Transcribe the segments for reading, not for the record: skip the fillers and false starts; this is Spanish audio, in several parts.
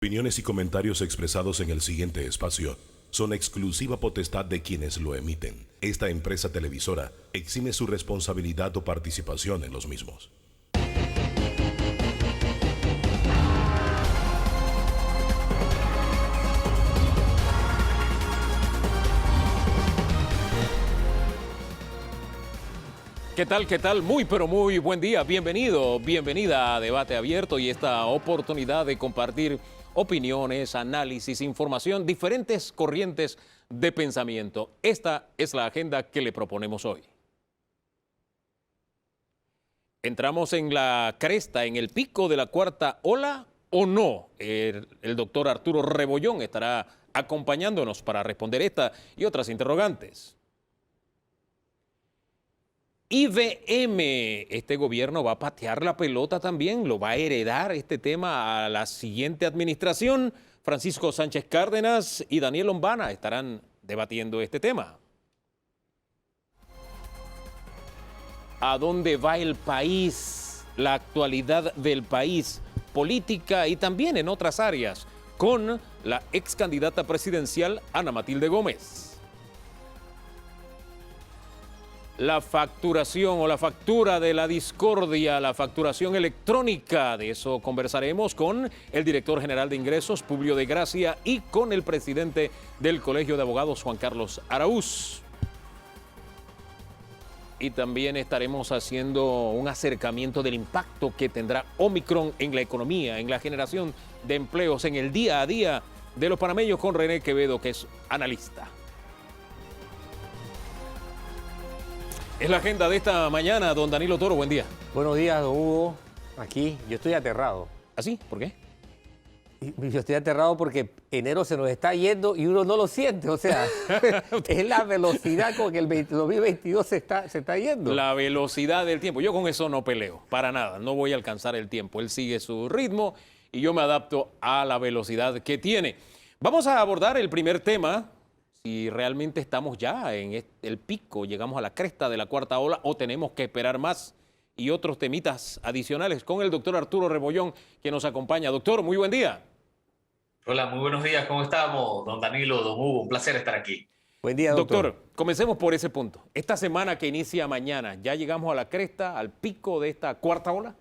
Opiniones y comentarios expresados en el siguiente espacio son exclusiva potestad de quienes lo emiten. Esta empresa televisora exime su responsabilidad o participación en los mismos. ¿Qué tal? ¿Qué tal? Muy, pero muy buen día. Bienvenido, bienvenida a Debate Abierto y esta oportunidad de compartir opiniones, análisis, información, diferentes corrientes de pensamiento. Esta es la agenda que le proponemos hoy. ¿Entramos en la cresta, en el pico de la cuarta ola o no? El doctor Arturo Rebollón estará acompañándonos para responder esta y otras interrogantes. IBM, este gobierno va a patear la pelota también, lo va a heredar este tema a la siguiente administración. Francisco Sánchez Cárdenas y Daniel Lombana estarán debatiendo este tema. ¿A dónde va el país? La actualidad del país, política y también en otras áreas, con la ex candidata presidencial Ana Matilde Gómez. La facturación o la factura de la discordia, la facturación electrónica, de eso conversaremos con el director general de ingresos, Publio de Gracia, y con el presidente del Colegio de Abogados, Juan Carlos Araúz. Y también estaremos haciendo un acercamiento del impacto que tendrá Omicron en la economía, en la generación de empleos, en el día a día de los panameños, con René Quevedo, que es analista. Es la agenda de esta mañana, don Danilo Toro, buen día. Buenos días, don Hugo. Aquí, yo estoy aterrado. ¿Así? ¿Por qué? Yo estoy aterrado porque enero se nos está yendo y uno no lo siente. O sea, es la velocidad con que el 2022 se está yendo. La velocidad del tiempo. Yo con eso no peleo, para nada. No voy a alcanzar el tiempo. Él sigue su ritmo y yo me adapto a la velocidad que tiene. Vamos a abordar el primer tema. Si realmente estamos ya en el pico, llegamos a la cresta de la cuarta ola o tenemos que esperar más, y otros temitas adicionales con el doctor Arturo Rebollón, que nos acompaña. Doctor, muy buen día. Hola, muy buenos días. ¿Cómo estamos, don Danilo, don Hugo? Un placer estar aquí. Buen día, doctor. Doctor, comencemos por ese punto. Esta semana que inicia mañana, ¿ya llegamos a la cresta, al pico de esta cuarta ola?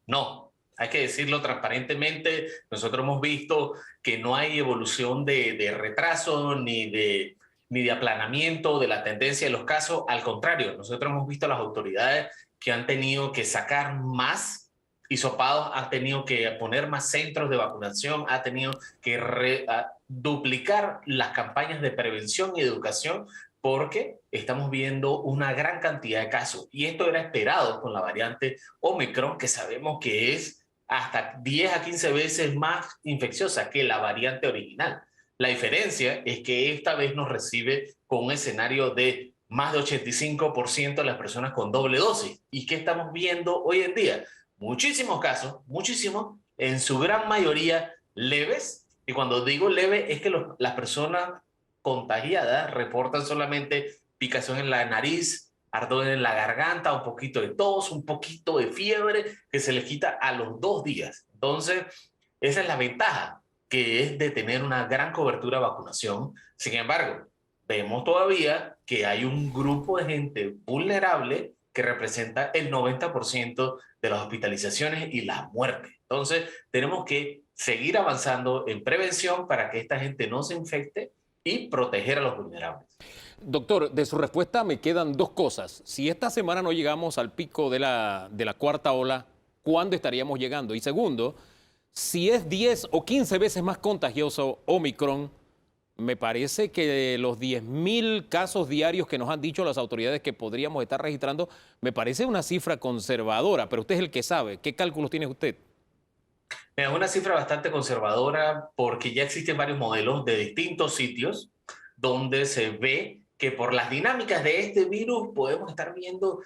No. Hay que decirlo transparentemente, nosotros hemos visto que no hay evolución de retraso ni de aplanamiento de la tendencia de los casos. Al contrario, nosotros hemos visto a las autoridades que han tenido que sacar más hisopados, han tenido que poner más centros de vacunación, han tenido que duplicar las campañas de prevención y educación, porque estamos viendo una gran cantidad de casos. Y esto era esperado con la variante Omicron, que sabemos que es hasta 10 a 15 veces más infecciosa que la variante original. La diferencia es que esta vez nos recibe con un escenario de más de 85% de las personas con doble dosis. ¿Y qué estamos viendo hoy en día? Muchísimos casos, muchísimos, en su gran mayoría leves. Y cuando digo leve es que las personas contagiadas reportan solamente picazón en la nariz, ardor en la garganta, un poquito de tos, un poquito de fiebre, que se les quita a los 2 días. Entonces, esa es la ventaja, que es de tener una gran cobertura de vacunación. Sin embargo, vemos todavía que hay un grupo de gente vulnerable que representa el 90% de las hospitalizaciones y las muertes. Entonces, tenemos que seguir avanzando en prevención para que esta gente no se infecte y proteger a los vulnerables. Doctor, de su respuesta me quedan dos cosas. Si esta semana no llegamos al pico de la cuarta ola, ¿cuándo estaríamos llegando? Y segundo, si es 10 o 15 veces más contagioso Omicron, me parece que los 10.000 casos diarios que nos han dicho las autoridades que podríamos estar registrando, me parece una cifra conservadora, pero usted es el que sabe. ¿Qué cálculos tiene usted? Es una cifra bastante conservadora porque ya existen varios modelos de distintos sitios donde se ve que por las dinámicas de este virus podemos estar viendo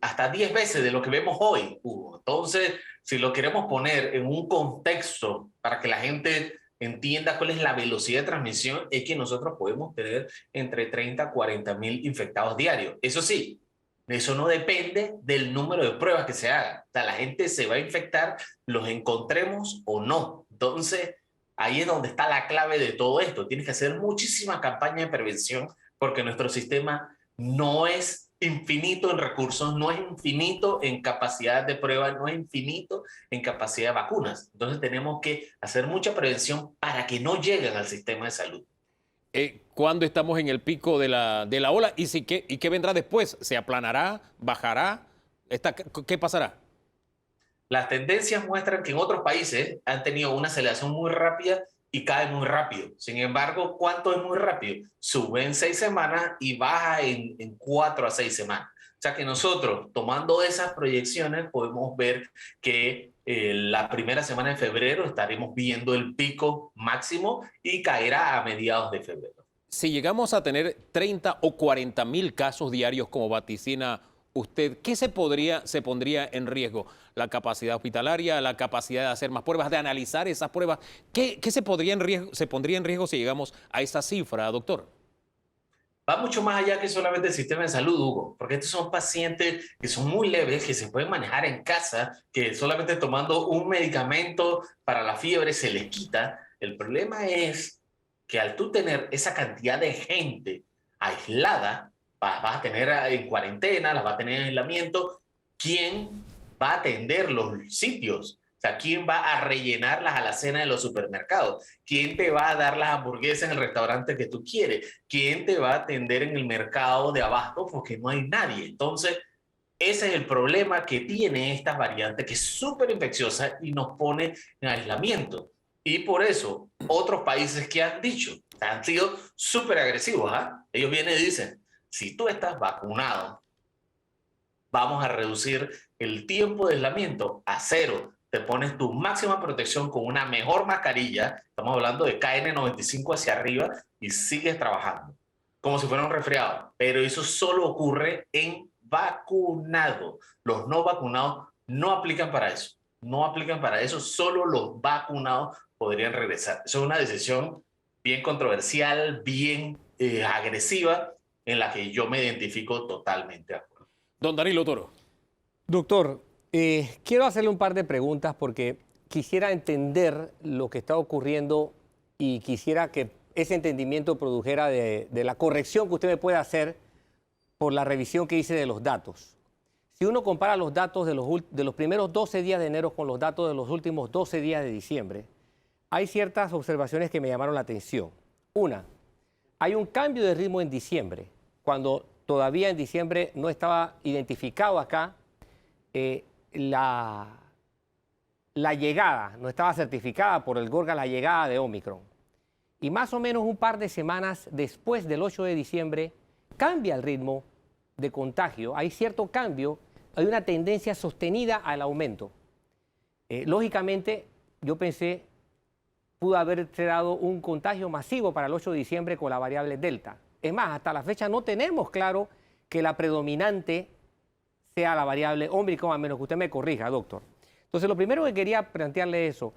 hasta 10 veces de lo que vemos hoy, Hugo. Entonces, si lo queremos poner en un contexto para que la gente entienda cuál es la velocidad de transmisión, es que nosotros podemos tener entre 30 a 40 mil infectados diarios. Eso sí, eso no depende del número de pruebas que se hagan. O sea, la gente se va a infectar, los encontremos o no. Entonces, ahí es donde está la clave de todo esto. Tienes que hacer muchísima campaña de prevención porque nuestro sistema no es infinito en recursos, no es infinito en capacidad de prueba, no es infinito en capacidad de vacunas. Entonces tenemos que hacer mucha prevención para que no lleguen al sistema de salud. ¿Cuándo estamos en el pico de la ola? ¿Y qué vendrá después? ¿Se aplanará? ¿Bajará? ¿Qué pasará? Las tendencias muestran que en otros países han tenido una aceleración muy rápida y cae muy rápido. Sin embargo, ¿cuánto es muy rápido? Sube en 6 semanas y baja en 4 a 6 semanas. O sea que nosotros, tomando esas proyecciones, podemos ver que la primera semana de febrero estaremos viendo el pico máximo y caerá a mediados de febrero. Si llegamos a tener 30 o 40 mil casos diarios como vaticina usted, ¿qué se pondría en riesgo? ¿La capacidad hospitalaria, la capacidad de hacer más pruebas, de analizar esas pruebas? ¿Qué se pondría en riesgo si llegamos a esa cifra, doctor? Va mucho más allá que solamente el sistema de salud, Hugo, porque estos son pacientes que son muy leves, que se pueden manejar en casa, que solamente tomando un medicamento para la fiebre se les quita. El problema es que al tú tener esa cantidad de gente aislada, vas a tener en cuarentena, las va a tener en aislamiento, ¿quién va a atender los sitios? O sea, ¿quién va a rellenar las alacenas de los supermercados? ¿Quién te va a dar las hamburguesas en el restaurante que tú quieres? ¿Quién te va a atender en el mercado de abasto? Porque no hay nadie. Entonces, ese es el problema que tiene esta variante, que es súper infecciosa y nos pone en aislamiento. Y por eso, otros países que han dicho, han sido súper agresivos. Ellos vienen y dicen, si tú estás vacunado, vamos a reducir el tiempo de aislamiento a 0. Te pones tu máxima protección con una mejor mascarilla, estamos hablando de KN95 hacia arriba, y sigues trabajando, como si fuera un resfriado. Pero eso solo ocurre en vacunados. Los no vacunados no aplican para eso. No aplican para eso, solo los vacunados podrían regresar. Eso es una decisión bien controversial, bien agresiva, en la que yo me identifico totalmente de acuerdo. Don Danilo Toro. Doctor, quiero hacerle un par de preguntas porque quisiera entender lo que está ocurriendo y quisiera que ese entendimiento produjera de la corrección que usted me puede hacer por la revisión que hice de los datos. Si uno compara los datos de los primeros 12 días de enero con los datos de los últimos 12 días de diciembre, hay ciertas observaciones que me llamaron la atención. Una, hay un cambio de ritmo en diciembre, cuando todavía en diciembre no estaba identificado acá la llegada, no estaba certificada por el Gorgas la llegada de Omicron. Y más o menos un par de semanas después del 8 de diciembre cambia el ritmo de contagio, hay cierto cambio, hay una tendencia sostenida al aumento. Lógicamente, yo pensé, pudo haberse dado un contagio masivo para el 8 de diciembre con la variable Delta. Es más, hasta la fecha no tenemos claro que la predominante sea la variable Omicron, a menos que usted me corrija, doctor. Entonces, lo primero que quería plantearle es eso.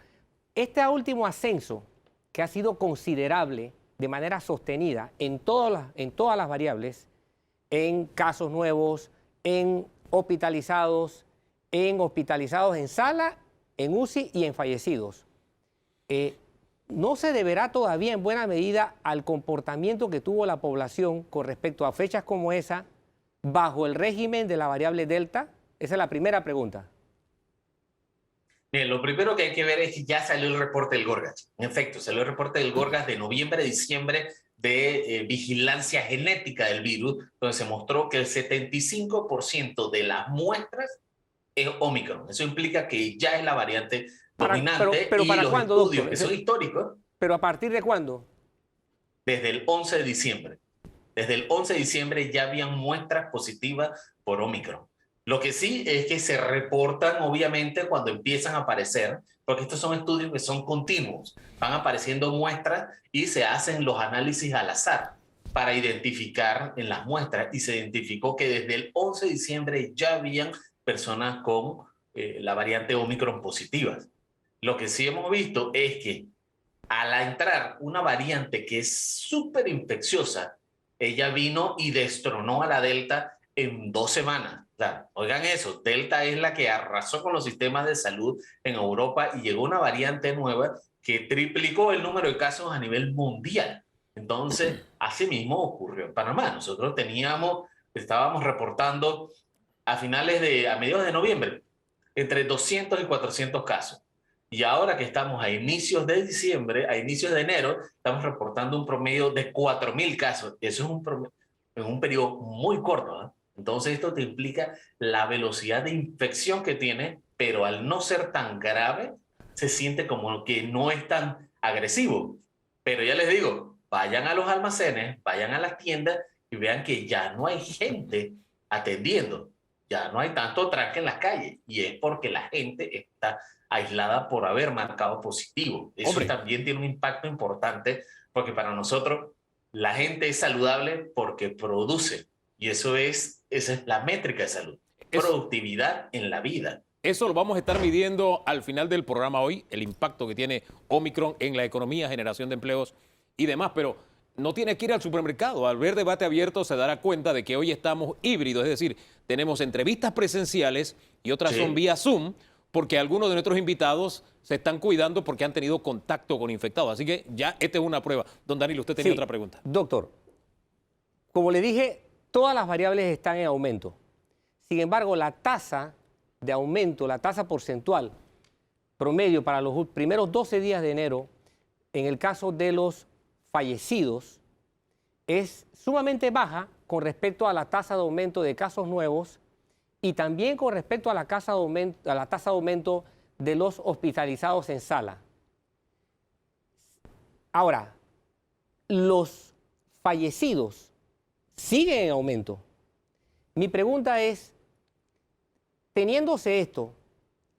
Este último ascenso, que ha sido considerable de manera sostenida en todas las variables, en casos nuevos, en hospitalizados en sala, en UCI y en fallecidos. ¿No se deberá todavía en buena medida al comportamiento que tuvo la población con respecto a fechas como esa bajo el régimen de la variable Delta? Esa es la primera pregunta. Bien, lo primero que hay que ver es que ya salió el reporte del Gorgas. En efecto, salió el reporte del Gorgas de noviembre-diciembre de vigilancia genética del virus, donde se mostró que el 75% de las muestras es Omicron. Eso implica que ya es la variante dominante. Pero y ¿para los cuándo, estudios doctor? que son históricos. ¿Pero a partir de cuándo? Desde el 11 de diciembre. Desde el 11 de diciembre ya habían muestras positivas por Omicron. Lo que sí es que se reportan, obviamente, cuando empiezan a aparecer, porque estos son estudios que son continuos. Van apareciendo muestras y se hacen los análisis al azar para identificar en las muestras. Y se identificó que desde el 11 de diciembre ya habían personas con la variante Omicron positivas. Lo que sí hemos visto es que al entrar una variante que es súper infecciosa, ella vino y destronó a la Delta en 2 semanas. O sea, oigan eso, Delta es la que arrasó con los sistemas de salud en Europa y llegó una variante nueva que triplicó el número de casos a nivel mundial. Entonces, así mismo ocurrió en Panamá. Nosotros estábamos reportando a mediados de noviembre, entre 200 y 400 casos. Y ahora que estamos a inicios de diciembre, a inicios de enero, estamos reportando un promedio de 4.000 casos. Eso es en un periodo muy corto, ¿eh? Entonces esto te implica la velocidad de infección que tiene, pero al no ser tan grave, se siente como que no es tan agresivo. Pero ya les digo, vayan a los almacenes, vayan a las tiendas y vean que ya no hay gente atendiendo. Ya no hay tanto tranque en las calles. Y es porque la gente está aislada por haber marcado positivo. Eso Hombre, también tiene un impacto importante porque para nosotros la gente es saludable porque produce. Y esa es la métrica de salud. Productividad en la vida. eso lo vamos a estar midiendo al final del programa hoy, el impacto que tiene Omicron en la economía, generación de empleos y demás, pero no tiene que ir al supermercado. Al ver Debate Abierto se dará cuenta de que hoy estamos híbridos, es decir, tenemos entrevistas presenciales y otras son vía Zoom, porque algunos de nuestros invitados se están cuidando porque han tenido contacto con infectados. Así que ya esta es una prueba. Don Danilo, usted tenía otra pregunta. Doctor, como le dije, todas las variables están en aumento. Sin embargo, la tasa de aumento, la tasa porcentual promedio para los primeros 12 días de enero, en el caso de los fallecidos, es sumamente baja con respecto a la tasa de aumento de casos nuevos y también con respecto a la tasa de aumento de los hospitalizados en sala. Ahora, los fallecidos siguen en aumento. Mi pregunta es, teniéndose esto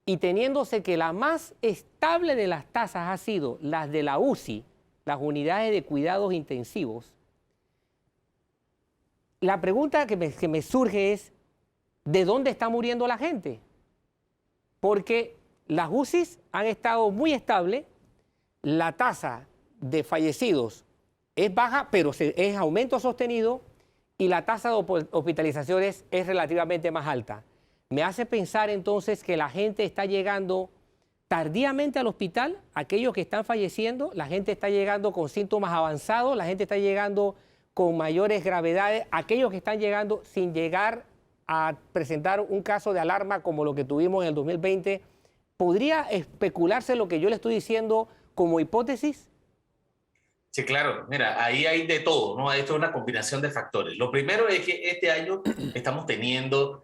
y teniéndose que la más estable de las tasas ha sido las de la UCI, las unidades de cuidados intensivos, la pregunta que me surge es, ¿de dónde está muriendo la gente? Porque las UCIs han estado muy estables, la tasa de fallecidos es baja, pero es aumento sostenido, y la tasa de hospitalizaciones es relativamente más alta. Me hace pensar entonces que la gente está llegando tardíamente al hospital, aquellos que están falleciendo, la gente está llegando con síntomas avanzados, la gente está llegando con mayores gravedades, aquellos que están llegando sin llegar a presentar un caso de alarma como lo que tuvimos en el 2020. ¿Podría especularse lo que yo le estoy diciendo como hipótesis? Sí, claro. Mira, ahí hay de todo, ¿no? Esto es una combinación de factores. Lo primero es que este año estamos teniendo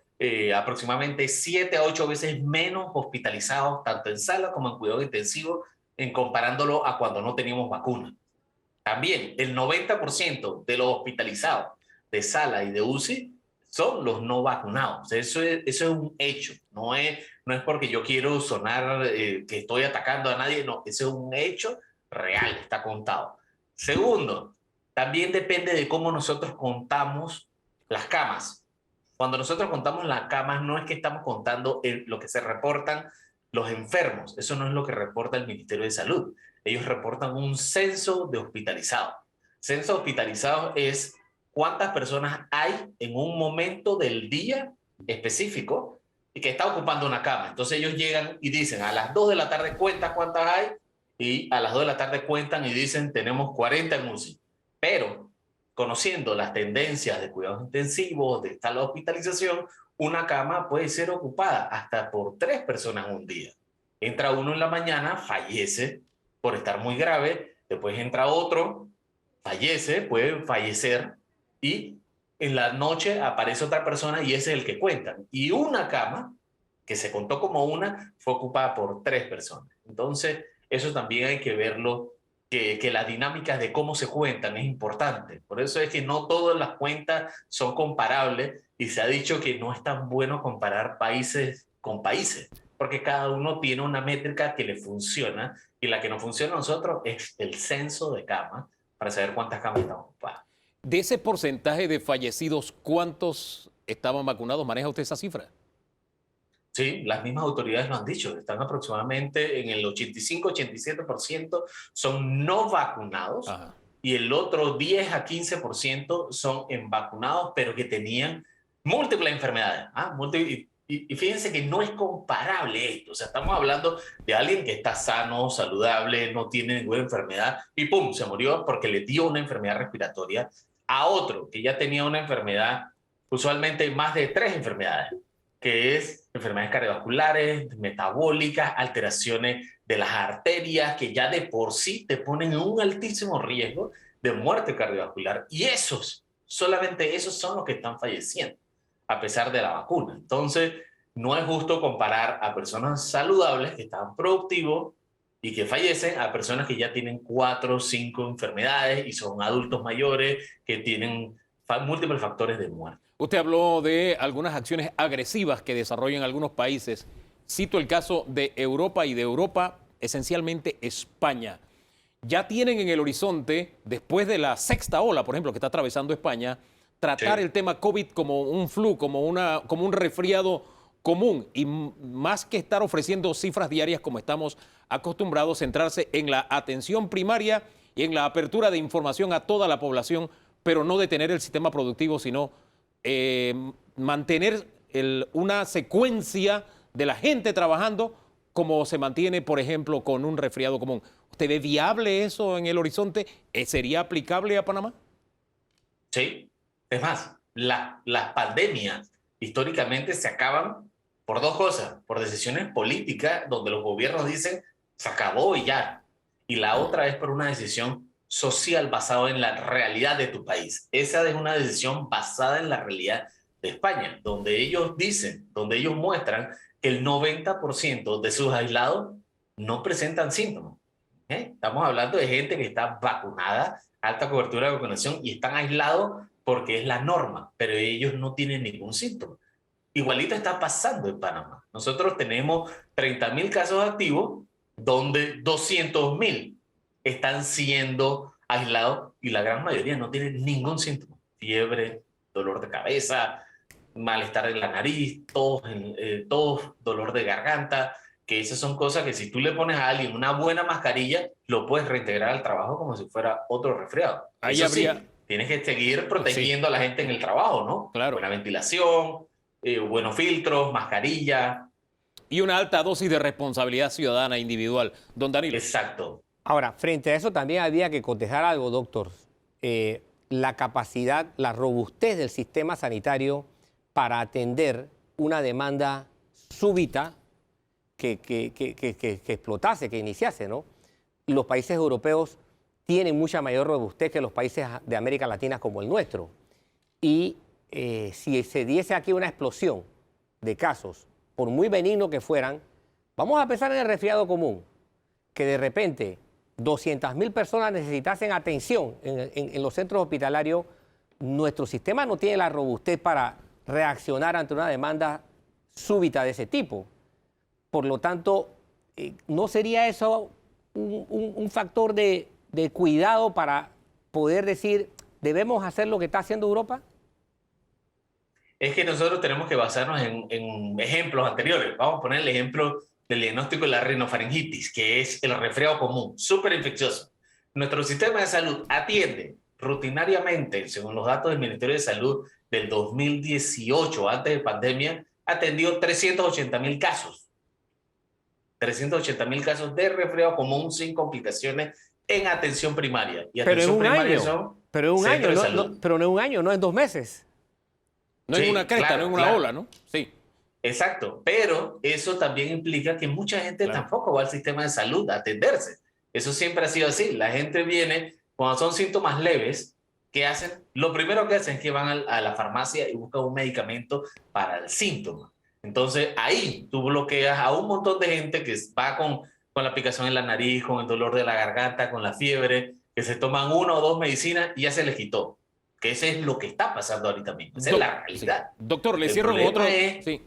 aproximadamente 7 a 8 veces menos hospitalizados, tanto en sala como en cuidado intensivo, en comparándolo a cuando no teníamos vacuna. También el 90% de los hospitalizados de sala y de UCI son los no vacunados. Eso es un hecho. No es porque yo quiero sonar que estoy atacando a nadie. No, eso es un hecho real, está contado. Segundo, también depende de cómo nosotros contamos las camas. Cuando nosotros contamos las camas, no es que estamos contando lo que se reportan los enfermos. Eso no es lo que reporta el Ministerio de Salud. Ellos reportan un censo de hospitalizados. Censo de hospitalizados es cuántas personas hay en un momento del día específico y que está ocupando una cama. Entonces ellos llegan y dicen, a las 2 de la tarde cuentan cuántas hay, y a las 2 de la tarde cuentan y dicen, tenemos 40 en UCI. Pero, conociendo las tendencias de cuidados intensivos, de esta hospitalización, una cama puede ser ocupada hasta por 3 personas un día. Entra uno en la mañana, fallece por estar muy grave, después entra otro, fallece, puede fallecer, y en la noche aparece otra persona y ese es el que cuentan. Y una cama, que se contó como una, fue ocupada por 3 personas. Entonces, eso también hay que verlo, que las dinámicas de cómo se cuentan es importante. Por eso es que no todas las cuentas son comparables y se ha dicho que no es tan bueno comparar países con países, porque cada uno tiene una métrica que le funciona y la que no funciona a nosotros es el censo de camas para saber cuántas camas están ocupadas. De ese porcentaje de fallecidos, ¿cuántos estaban vacunados? ¿Maneja usted esa cifra? Sí, las mismas autoridades lo han dicho. Están aproximadamente en el 85-87% son no vacunados. Ajá. Y el otro 10 a 15% son vacunados, pero que tenían múltiples enfermedades. Y y fíjense que no es comparable esto. O sea, estamos hablando de alguien que está sano, saludable, no tiene ninguna enfermedad y ¡pum! Se murió porque le dio una enfermedad respiratoria, a otro que ya tenía una enfermedad, usualmente más de 3 enfermedades, que es enfermedades cardiovasculares, metabólicas, alteraciones de las arterias, que ya de por sí te ponen en un altísimo riesgo de muerte cardiovascular. Y solamente esos son los que están falleciendo, a pesar de la vacuna. Entonces, no es justo comparar a personas saludables que están productivos y que fallecen a personas que ya tienen 4 o 5 enfermedades y son adultos mayores que tienen múltiples factores de muerte. Usted habló de algunas acciones agresivas que desarrollan algunos países. Cito el caso de Europa y de Europa, esencialmente España. Ya tienen en el horizonte, después de la 6ª ola, por ejemplo, que está atravesando España, tratar el tema COVID como un flu, como un resfriado común y más que estar ofreciendo cifras diarias como estamos acostumbrados, centrarse en la atención primaria y en la apertura de información a toda la población, pero no detener el sistema productivo, sino mantener una secuencia de la gente trabajando como se mantiene, por ejemplo, con un resfriado común. ¿Usted ve viable eso en el horizonte? ¿Sería aplicable a Panamá? Sí. Es más, las pandemias históricamente se acaban por 2 cosas. Por decisiones políticas, donde los gobiernos dicen, se acabó y ya. Y la otra es por una decisión social basada en la realidad de tu país. Esa es una decisión basada en la realidad de España, donde ellos dicen, donde ellos muestran que el 90% de sus aislados no presentan síntomas. Estamos hablando de gente que está vacunada, alta cobertura de vacunación, y están aislados porque es la norma, pero ellos no tienen ningún síntoma. Igualito está pasando en Panamá. Nosotros tenemos 30.000 casos activos, donde 200.000 están siendo aislados y la gran mayoría no tienen ningún síntoma. Fiebre, dolor de cabeza, malestar en la nariz, tos, dolor de garganta, que esas son cosas que si tú le pones a alguien una buena mascarilla, lo puedes reintegrar al trabajo como si fuera otro resfriado. Ahí Eso habría... sí, tienes que seguir protegiendo a la gente en el trabajo, ¿no? Claro. Buena ventilación, buenos filtros, mascarilla. Y una alta dosis de responsabilidad ciudadana individual. Don Danilo. Exacto. Ahora, frente a eso también había que cotejar algo, doctor. La capacidad, la robustez del sistema sanitario para atender una demanda súbita que explotase, que iniciase, ¿no? Los países europeos tienen mucha mayor robustez que los países de América Latina como el nuestro. Y si se diese aquí una explosión de casos, por muy benignos que fueran, vamos a pensar en el resfriado común, que de repente 200.000 personas necesitasen atención en los centros hospitalarios, nuestro sistema no tiene la robustez para reaccionar ante una demanda súbita de ese tipo. Por lo tanto, ¿no sería eso un factor de cuidado para poder decir, debemos hacer lo que está haciendo Europa? Es que nosotros tenemos que basarnos en ejemplos anteriores. Vamos a poner el ejemplo del diagnóstico de la rinofaringitis, que es el resfriado común, súper infeccioso. Nuestro sistema de salud atiende rutinariamente, según los datos del Ministerio de Salud del 2018, antes de pandemia, atendió 380.000 casos. 380.000 casos de resfriado común sin complicaciones en atención primaria. Y pero en atención un primaria año, pero en un año, pero no en un año, no en 2 meses. No Sí, en una cresta, claro, no en una claro. ola, ¿no? Sí. Exacto, pero eso también implica que mucha gente tampoco va al sistema de salud a atenderse. Eso siempre ha sido así. La gente viene cuando son síntomas leves. ¿Qué hacen? Lo primero que hacen es que van a la farmacia y buscan un medicamento para el síntoma. Entonces ahí tú bloqueas a un montón de gente que va con la picazón en la nariz, con el dolor de la garganta, con la fiebre, que se toman 1 o 2 medicinas y ya se les quitó. Que eso es lo que está pasando ahorita mismo. Esa es la realidad. Sí. Doctor, le El cierro con problema otro... es-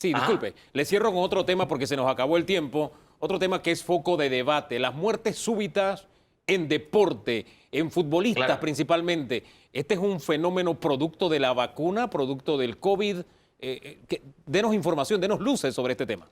Sí, disculpe. Le cierro con otro tema porque se nos acabó el tiempo. Otro tema que es foco de debate. Las muertes súbitas en deporte, en futbolistas principalmente. ¿Este es un fenómeno producto de la vacuna, producto del COVID? Denos información, denos luces sobre este tema.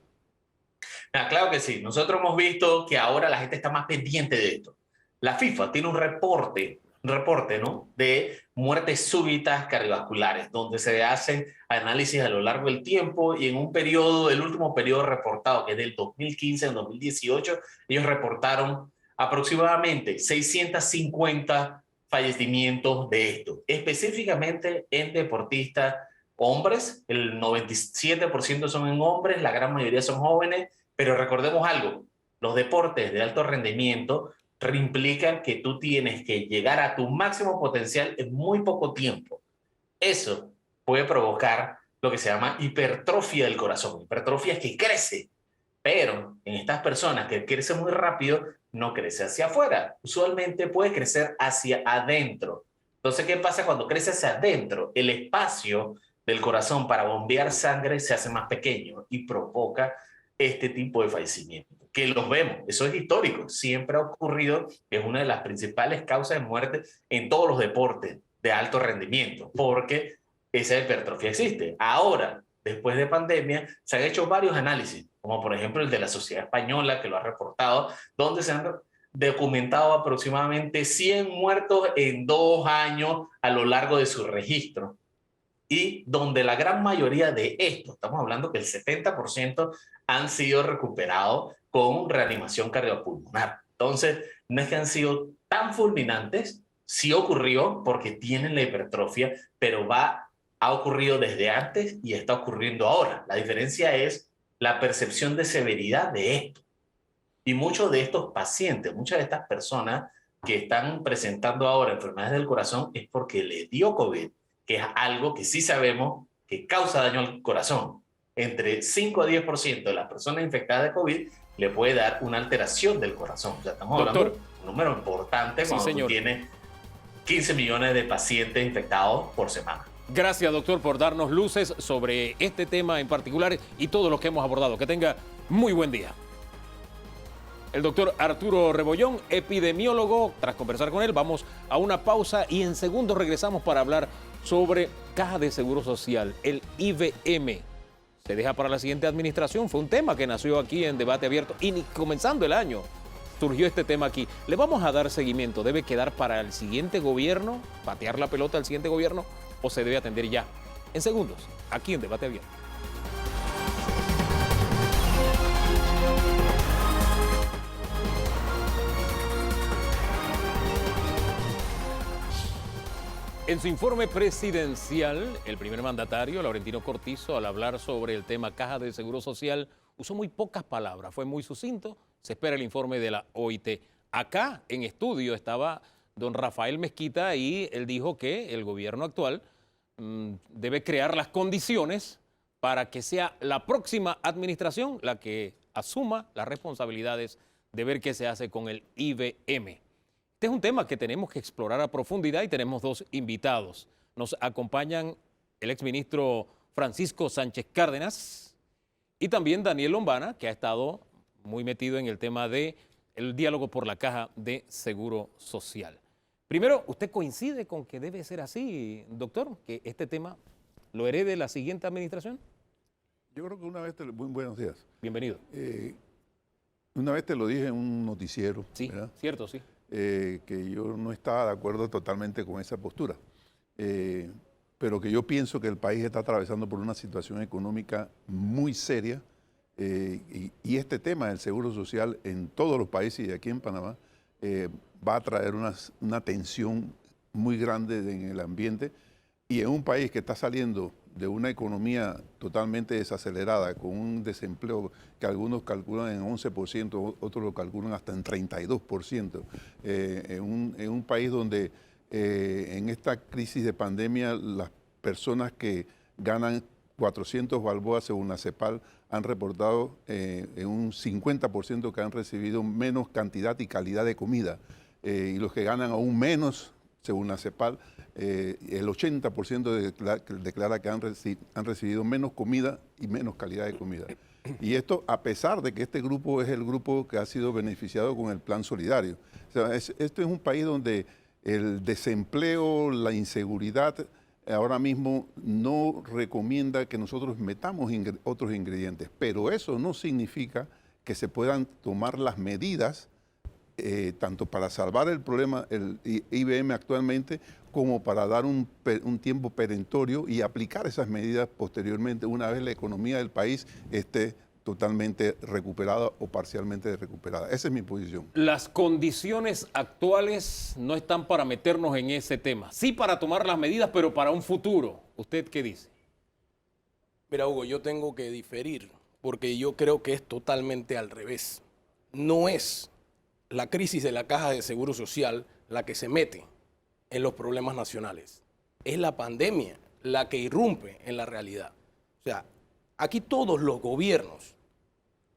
Claro que sí. Nosotros hemos visto que ahora la gente está más pendiente de esto. La FIFA tiene un reporte reporte, ¿no?, de muertes súbitas cardiovasculares, donde se hacen análisis a lo largo del tiempo y en un periodo, el último periodo reportado, que es del 2015 al 2018, ellos reportaron aproximadamente 650 fallecimientos de esto, específicamente en deportistas hombres. El 97% son en hombres, la gran mayoría son jóvenes, pero recordemos algo, los deportes de alto rendimiento implican que tú tienes que llegar a tu máximo potencial en muy poco tiempo. Eso puede provocar lo que se llama hipertrofia del corazón. Hipertrofia es que crece, pero en estas personas que crece muy rápido, no crece hacia afuera. Usualmente puede crecer hacia adentro. Entonces, ¿qué pasa cuando crece hacia adentro? El espacio del corazón para bombear sangre se hace más pequeño y provoca este tipo de fallecimiento. Que los vemos, eso es histórico, siempre ha ocurrido, es una de las principales causas de muerte en todos los deportes de alto rendimiento, porque esa hipertrofia existe. Ahora, después de pandemia, se han hecho varios análisis, como por ejemplo el de la Sociedad Española, que lo ha reportado, donde se han documentado aproximadamente 100 muertos en 2 años a lo largo de su registro, y donde la gran mayoría de estos, estamos hablando que el 70%, han sido recuperados con reanimación cardiopulmonar. Entonces, no es que han sido tan fulminantes, sí ocurrió porque tienen la hipertrofia, pero ha ocurrido desde antes y está ocurriendo ahora. La diferencia es la percepción de severidad de esto. Y muchos de estos pacientes, muchas de estas personas que están presentando ahora enfermedades del corazón es porque le dio COVID, que es algo que sí sabemos que causa daño al corazón. Entre 5 a 10% de las personas infectadas de COVID le puede dar una alteración del corazón. O sea, estamos hablando de un número importante cuando tú tienes 15 millones de pacientes infectados por semana. Gracias, doctor, por darnos luces sobre este tema en particular y todo lo que hemos abordado. Que tenga muy buen día. El doctor Arturo Rebollón, epidemiólogo. Tras conversar con él, vamos a una pausa y en segundos regresamos para hablar sobre Caja de Seguro Social, el IVM. Se deja para la siguiente administración. Fue un tema que nació aquí en Debate Abierto y ni comenzando el año surgió este tema aquí. Le vamos a dar seguimiento. ¿Debe quedar para el siguiente gobierno, patear la pelota al siguiente gobierno o se debe atender ya? En segundos, aquí en Debate Abierto. En su informe presidencial, el primer mandatario, Laurentino Cortizo, al hablar sobre el tema Caja de Seguro Social, usó muy pocas palabras, fue muy sucinto. Se espera el informe de la OIT. Acá, en estudio, estaba don Rafael Mezquita y él dijo que el gobierno actual debe crear las condiciones para que sea la próxima administración la que asuma las responsabilidades de ver qué se hace con el IVM. Este es un tema que tenemos que explorar a profundidad y tenemos dos invitados. Nos acompañan el exministro Francisco Sánchez Cárdenas y también Daniel Lombana, que ha estado muy metido en el tema del diálogo por la Caja de Seguro Social. Primero, ¿usted coincide con que debe ser así, doctor, que este tema lo herede la siguiente administración? Yo creo que una vez, muy buenos días. Bienvenido. Una vez te lo dije en un noticiero, sí, ¿verdad? Cierto, sí. Que yo no estaba de acuerdo totalmente con esa postura, pero que yo pienso que el país está atravesando por una situación económica muy seria y este tema del seguro social en todos los países y aquí en Panamá va a traer una tensión muy grande en el ambiente y en un país que está saliendo de una economía totalmente desacelerada, con un desempleo que algunos calculan en 11%, otros lo calculan hasta en 32%, en un país donde en esta crisis de pandemia las personas que ganan 400 balboas según la CEPAL han reportado en un 50% que han recibido menos cantidad y calidad de comida, y los que ganan aún menos según la CEPAL, el 80% declara que han recibido menos comida y menos calidad de comida. Y esto a pesar de que este grupo es el grupo que ha sido beneficiado con el plan solidario. O sea, esto es un país donde el desempleo, la inseguridad, ahora mismo no recomienda que nosotros metamos otros ingredientes, pero eso no significa que se puedan tomar las medidas tanto para salvar el problema, el IBM actualmente, como para dar un tiempo perentorio y aplicar esas medidas posteriormente, una vez la economía del país esté totalmente recuperada o parcialmente recuperada. Esa es mi posición. Las condiciones actuales no están para meternos en ese tema. Sí para tomar las medidas, pero para un futuro. ¿Usted qué dice? Mira, Hugo, yo tengo que diferir porque yo creo que es totalmente al revés. No es la crisis de la Caja de Seguro Social la que se mete en los problemas nacionales. Es la pandemia la que irrumpe en la realidad. O sea, aquí todos los gobiernos,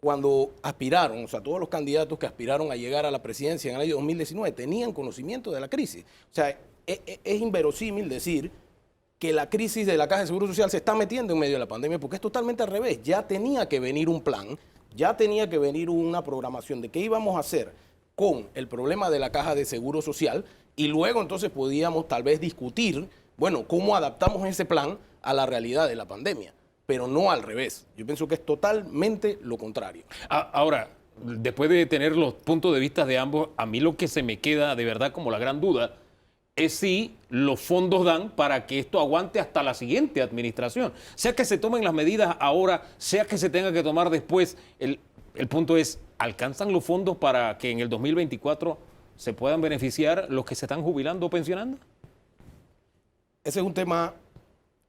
cuando aspiraron, o sea, todos los candidatos que aspiraron a llegar a la presidencia en el año 2019 tenían conocimiento de la crisis. O sea, es inverosímil decir que la crisis de la Caja de Seguro Social se está metiendo en medio de la pandemia, porque es totalmente al revés. Ya tenía que venir un plan, ya tenía que venir una programación de qué íbamos a hacer con el problema de la Caja de Seguro Social, y luego entonces podíamos tal vez discutir, bueno, cómo adaptamos ese plan a la realidad de la pandemia, pero no al revés. Yo pienso que es totalmente lo contrario. Ahora, después de tener los puntos de vista de ambos, a mí lo que se me queda de verdad como la gran duda es si los fondos dan para que esto aguante hasta la siguiente administración. Sea que se tomen las medidas ahora, sea que se tenga que tomar después, el punto es, ¿alcanzan los fondos para que en el 2024 se puedan beneficiar los que se están jubilando o pensionando? Ese es un tema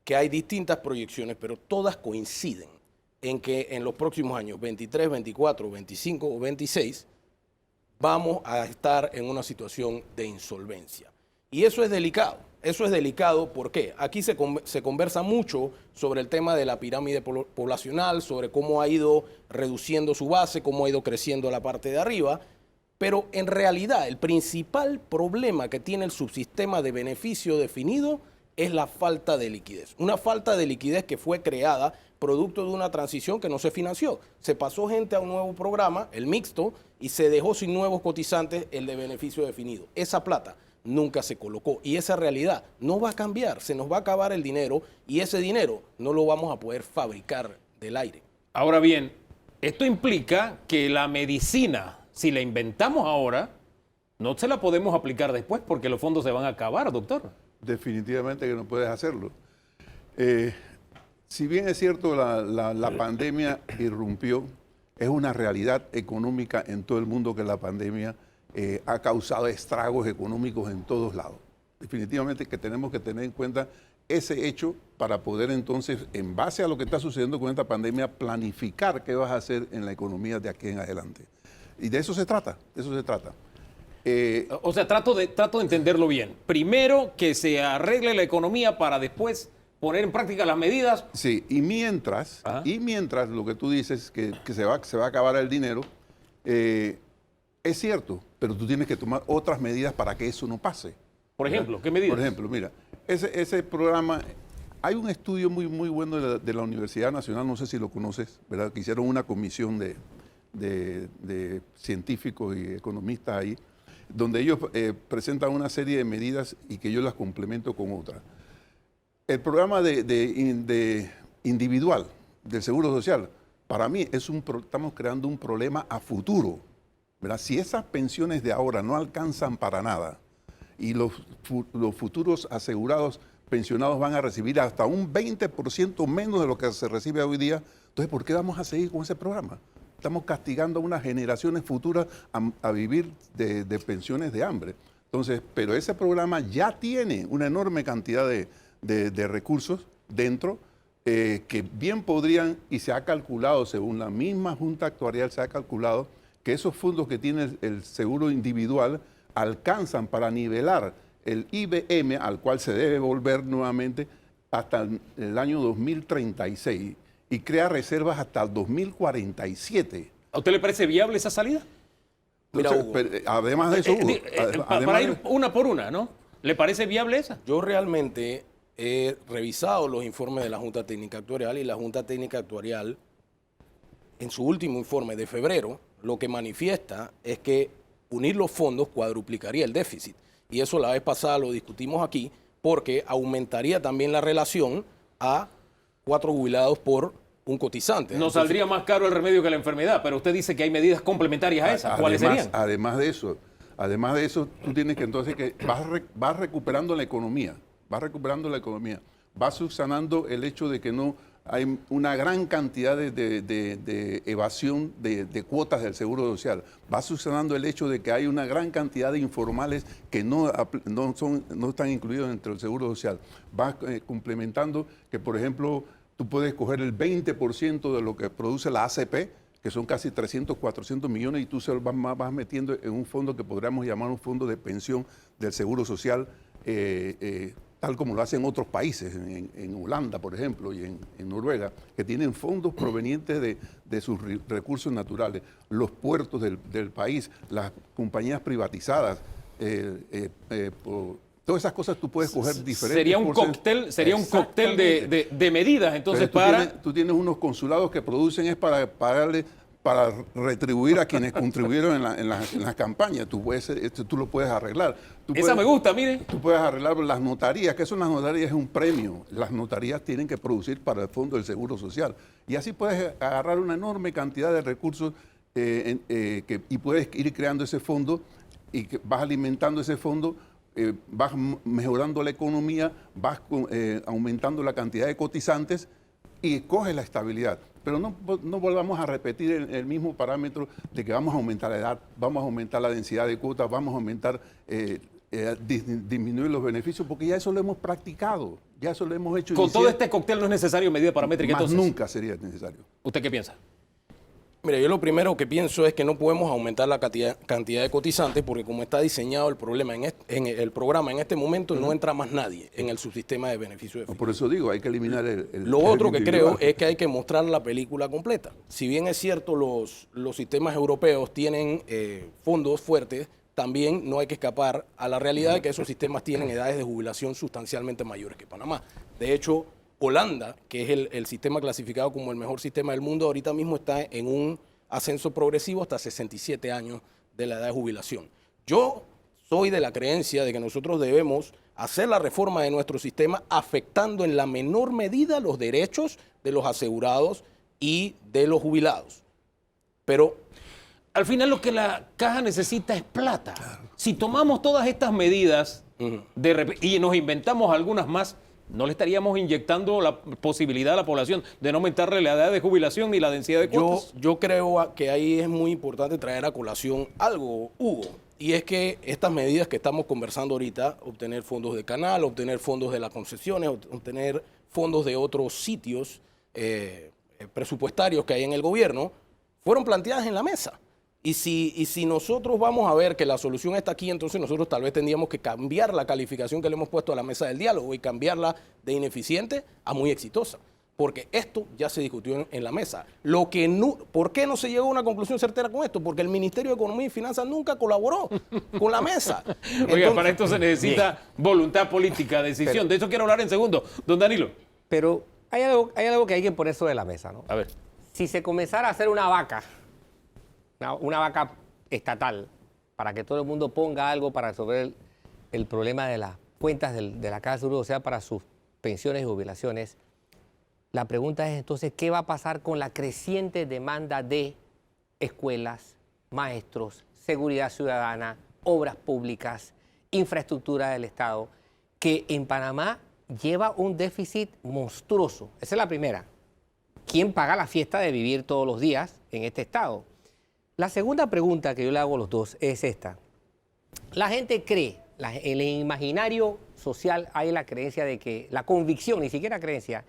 que hay distintas proyecciones, pero todas coinciden en que en los próximos años, 23, 24, 25 o 26, vamos a estar en una situación de insolvencia. Y eso es delicado. Eso es delicado, ¿por qué? Aquí se conversa mucho sobre el tema de la pirámide poblacional, sobre cómo ha ido reduciendo su base, cómo ha ido creciendo la parte de arriba, pero en realidad el principal problema que tiene el subsistema de beneficio definido es la falta de liquidez. Una falta de liquidez que fue creada producto de una transición que no se financió. Se pasó gente a un nuevo programa, el mixto, y se dejó sin nuevos cotizantes el de beneficio definido. Esa plata nunca se colocó y esa realidad no va a cambiar, se nos va a acabar el dinero y ese dinero no lo vamos a poder fabricar del aire. Ahora bien, esto implica que la medicina, si la inventamos ahora, no se la podemos aplicar después porque los fondos se van a acabar, doctor. Definitivamente que no puedes hacerlo. Si bien es cierto la pandemia irrumpió, es una realidad económica en todo el mundo que la pandemia ha causado estragos económicos en todos lados. Definitivamente que tenemos que tener en cuenta ese hecho para poder entonces, en base a lo que está sucediendo con esta pandemia, planificar qué vas a hacer en la economía de aquí en adelante. Y de eso se trata, de eso se trata. O sea, trato de entenderlo bien. Primero, que se arregle la economía para después poner en práctica las medidas. Sí, y mientras lo que tú dices, que se va a acabar el dinero, es cierto, pero tú tienes que tomar otras medidas para que eso no pase. Por ejemplo, ¿qué medidas? Por ejemplo, mira, ese programa, hay un estudio muy bueno de la Universidad Nacional, no sé si lo conoces, ¿verdad? Que hicieron una comisión de científicos y economistas ahí, donde ellos presentan una serie de medidas y que yo las complemento con otras. El programa de individual del Seguro Social, para mí estamos creando un problema a futuro, ¿verdad? Si esas pensiones de ahora no alcanzan para nada y los futuros asegurados pensionados van a recibir hasta un 20% menos de lo que se recibe hoy día, entonces ¿por qué vamos a seguir con ese programa? Estamos castigando a unas generaciones futuras a vivir de pensiones de hambre. Entonces, pero ese programa ya tiene una enorme cantidad de recursos dentro que bien podrían, y se ha calculado, según la misma Junta Actuarial, se ha calculado que esos fondos que tiene el seguro individual alcanzan para nivelar el IBM, al cual se debe volver nuevamente hasta el año 2036 y crea reservas hasta el 2047. ¿A usted le parece viable esa salida? Mira, Hugo, además de eso, Hugo, para ir una por una, ¿no? ¿Le parece viable esa? yo realmente he revisado los informes de la Junta Técnica Actuarial y la Junta Técnica Actuarial, en su último informe de febrero, lo que manifiesta es que unir los fondos cuadruplicaría el déficit. Y eso la vez pasada lo discutimos aquí, porque aumentaría también la relación a 4 jubilados por un cotizante. Nos saldría más caro el remedio que la enfermedad, pero usted dice que hay medidas complementarias a esas. ¿Cuáles serían? Además de eso, tú tienes que entonces que vas recuperando la economía, vas subsanando el hecho de que no hay una gran cantidad de evasión de cuotas del Seguro Social, vas subsanando el hecho de que hay una gran cantidad de informales que no están incluidos dentro del Seguro Social, vas complementando que, por ejemplo, tú puedes coger el 20% de lo que produce la ACP, que son casi 300, 400 millones, y tú se lo vas metiendo en un fondo que podríamos llamar un fondo de pensión del Seguro Social, tal como lo hacen otros países, en Holanda, por ejemplo, y en Noruega, que tienen fondos provenientes de sus recursos naturales, los puertos del país, las compañías privatizadas, todas esas cosas tú puedes coger diferentes. Sería un cóctel de medidas, entonces tú tienes unos consulados que producen es para pagarle, para retribuir a quienes contribuyeron en las campañas. Tú lo puedes arreglar. Me gusta, mire. Tú puedes arreglar las notarías. ¿Qué son las notarías? Es un premio. Las notarías tienen que producir para el Fondo del Seguro Social. Y así puedes agarrar una enorme cantidad de recursos y puedes ir creando ese fondo y que vas alimentando ese fondo. Vas mejorando la economía, vas aumentando la cantidad de cotizantes y coges la estabilidad. Pero no volvamos a repetir el mismo parámetro de que vamos a aumentar la edad, vamos a aumentar la densidad de cuotas, vamos a aumentar, disminuir los beneficios, porque ya eso lo hemos practicado, ya eso lo hemos hecho. Con todo este cóctel no es necesario medida paramétrica, más entonces. Nunca sería necesario. ¿Usted qué piensa? Mira, yo lo primero que pienso es que no podemos aumentar la cantidad de cotizantes porque como está diseñado el programa en este momento no entra más nadie en el subsistema de beneficios de fin. Por eso digo, hay que eliminar Lo otro que creo es que hay que mostrar la película completa. Si bien es cierto los sistemas europeos tienen fondos fuertes, también no hay que escapar a la realidad de que esos sistemas tienen edades de jubilación sustancialmente mayores que Panamá. De hecho, Holanda, que es el sistema clasificado como el mejor sistema del mundo, ahorita mismo está en un ascenso progresivo hasta 67 años de la edad de jubilación. Yo soy de la creencia de que nosotros debemos hacer la reforma de nuestro sistema afectando en la menor medida los derechos de los asegurados y de los jubilados. Pero al final lo que la caja necesita es plata. Claro. Si tomamos todas estas medidas y nos inventamos algunas más, no le estaríamos inyectando la posibilidad a la población de no aumentarle la edad de jubilación ni la densidad de cuotas. Yo creo que ahí es muy importante traer a colación algo, Hugo, y es que estas medidas que estamos conversando ahorita, obtener fondos de canal, obtener fondos de las concesiones, obtener fondos de otros sitios presupuestarios que hay en el gobierno, fueron planteadas en la mesa. Y si nosotros vamos a ver que la solución está aquí, entonces nosotros tal vez tendríamos que cambiar la calificación que le hemos puesto a la mesa del diálogo y cambiarla de ineficiente a muy exitosa. Porque esto ya se discutió en la mesa. ¿Por qué no se llegó a una conclusión certera con esto? Porque el Ministerio de Economía y Finanzas nunca colaboró con la mesa. Oiga, para esto se necesita voluntad política, decisión. De eso quiero hablar en segundo. Don Danilo. Pero hay algo que hay que poner sobre la mesa, ¿no? A ver. Si se comenzara a hacer una vaca estatal, para que todo el mundo ponga algo para resolver el problema de las cuentas de la Caja de Seguro Social para sus pensiones y jubilaciones, la pregunta es entonces, ¿qué va a pasar con la creciente demanda de escuelas, maestros, seguridad ciudadana, obras públicas, infraestructura del Estado, que en Panamá lleva un déficit monstruoso? Esa es la primera. ¿Quién paga la fiesta de vivir todos los días en este Estado? La segunda pregunta que yo le hago a los dos es esta. La gente cree, en el imaginario social hay la creencia de que, la convicción, ni siquiera creencia,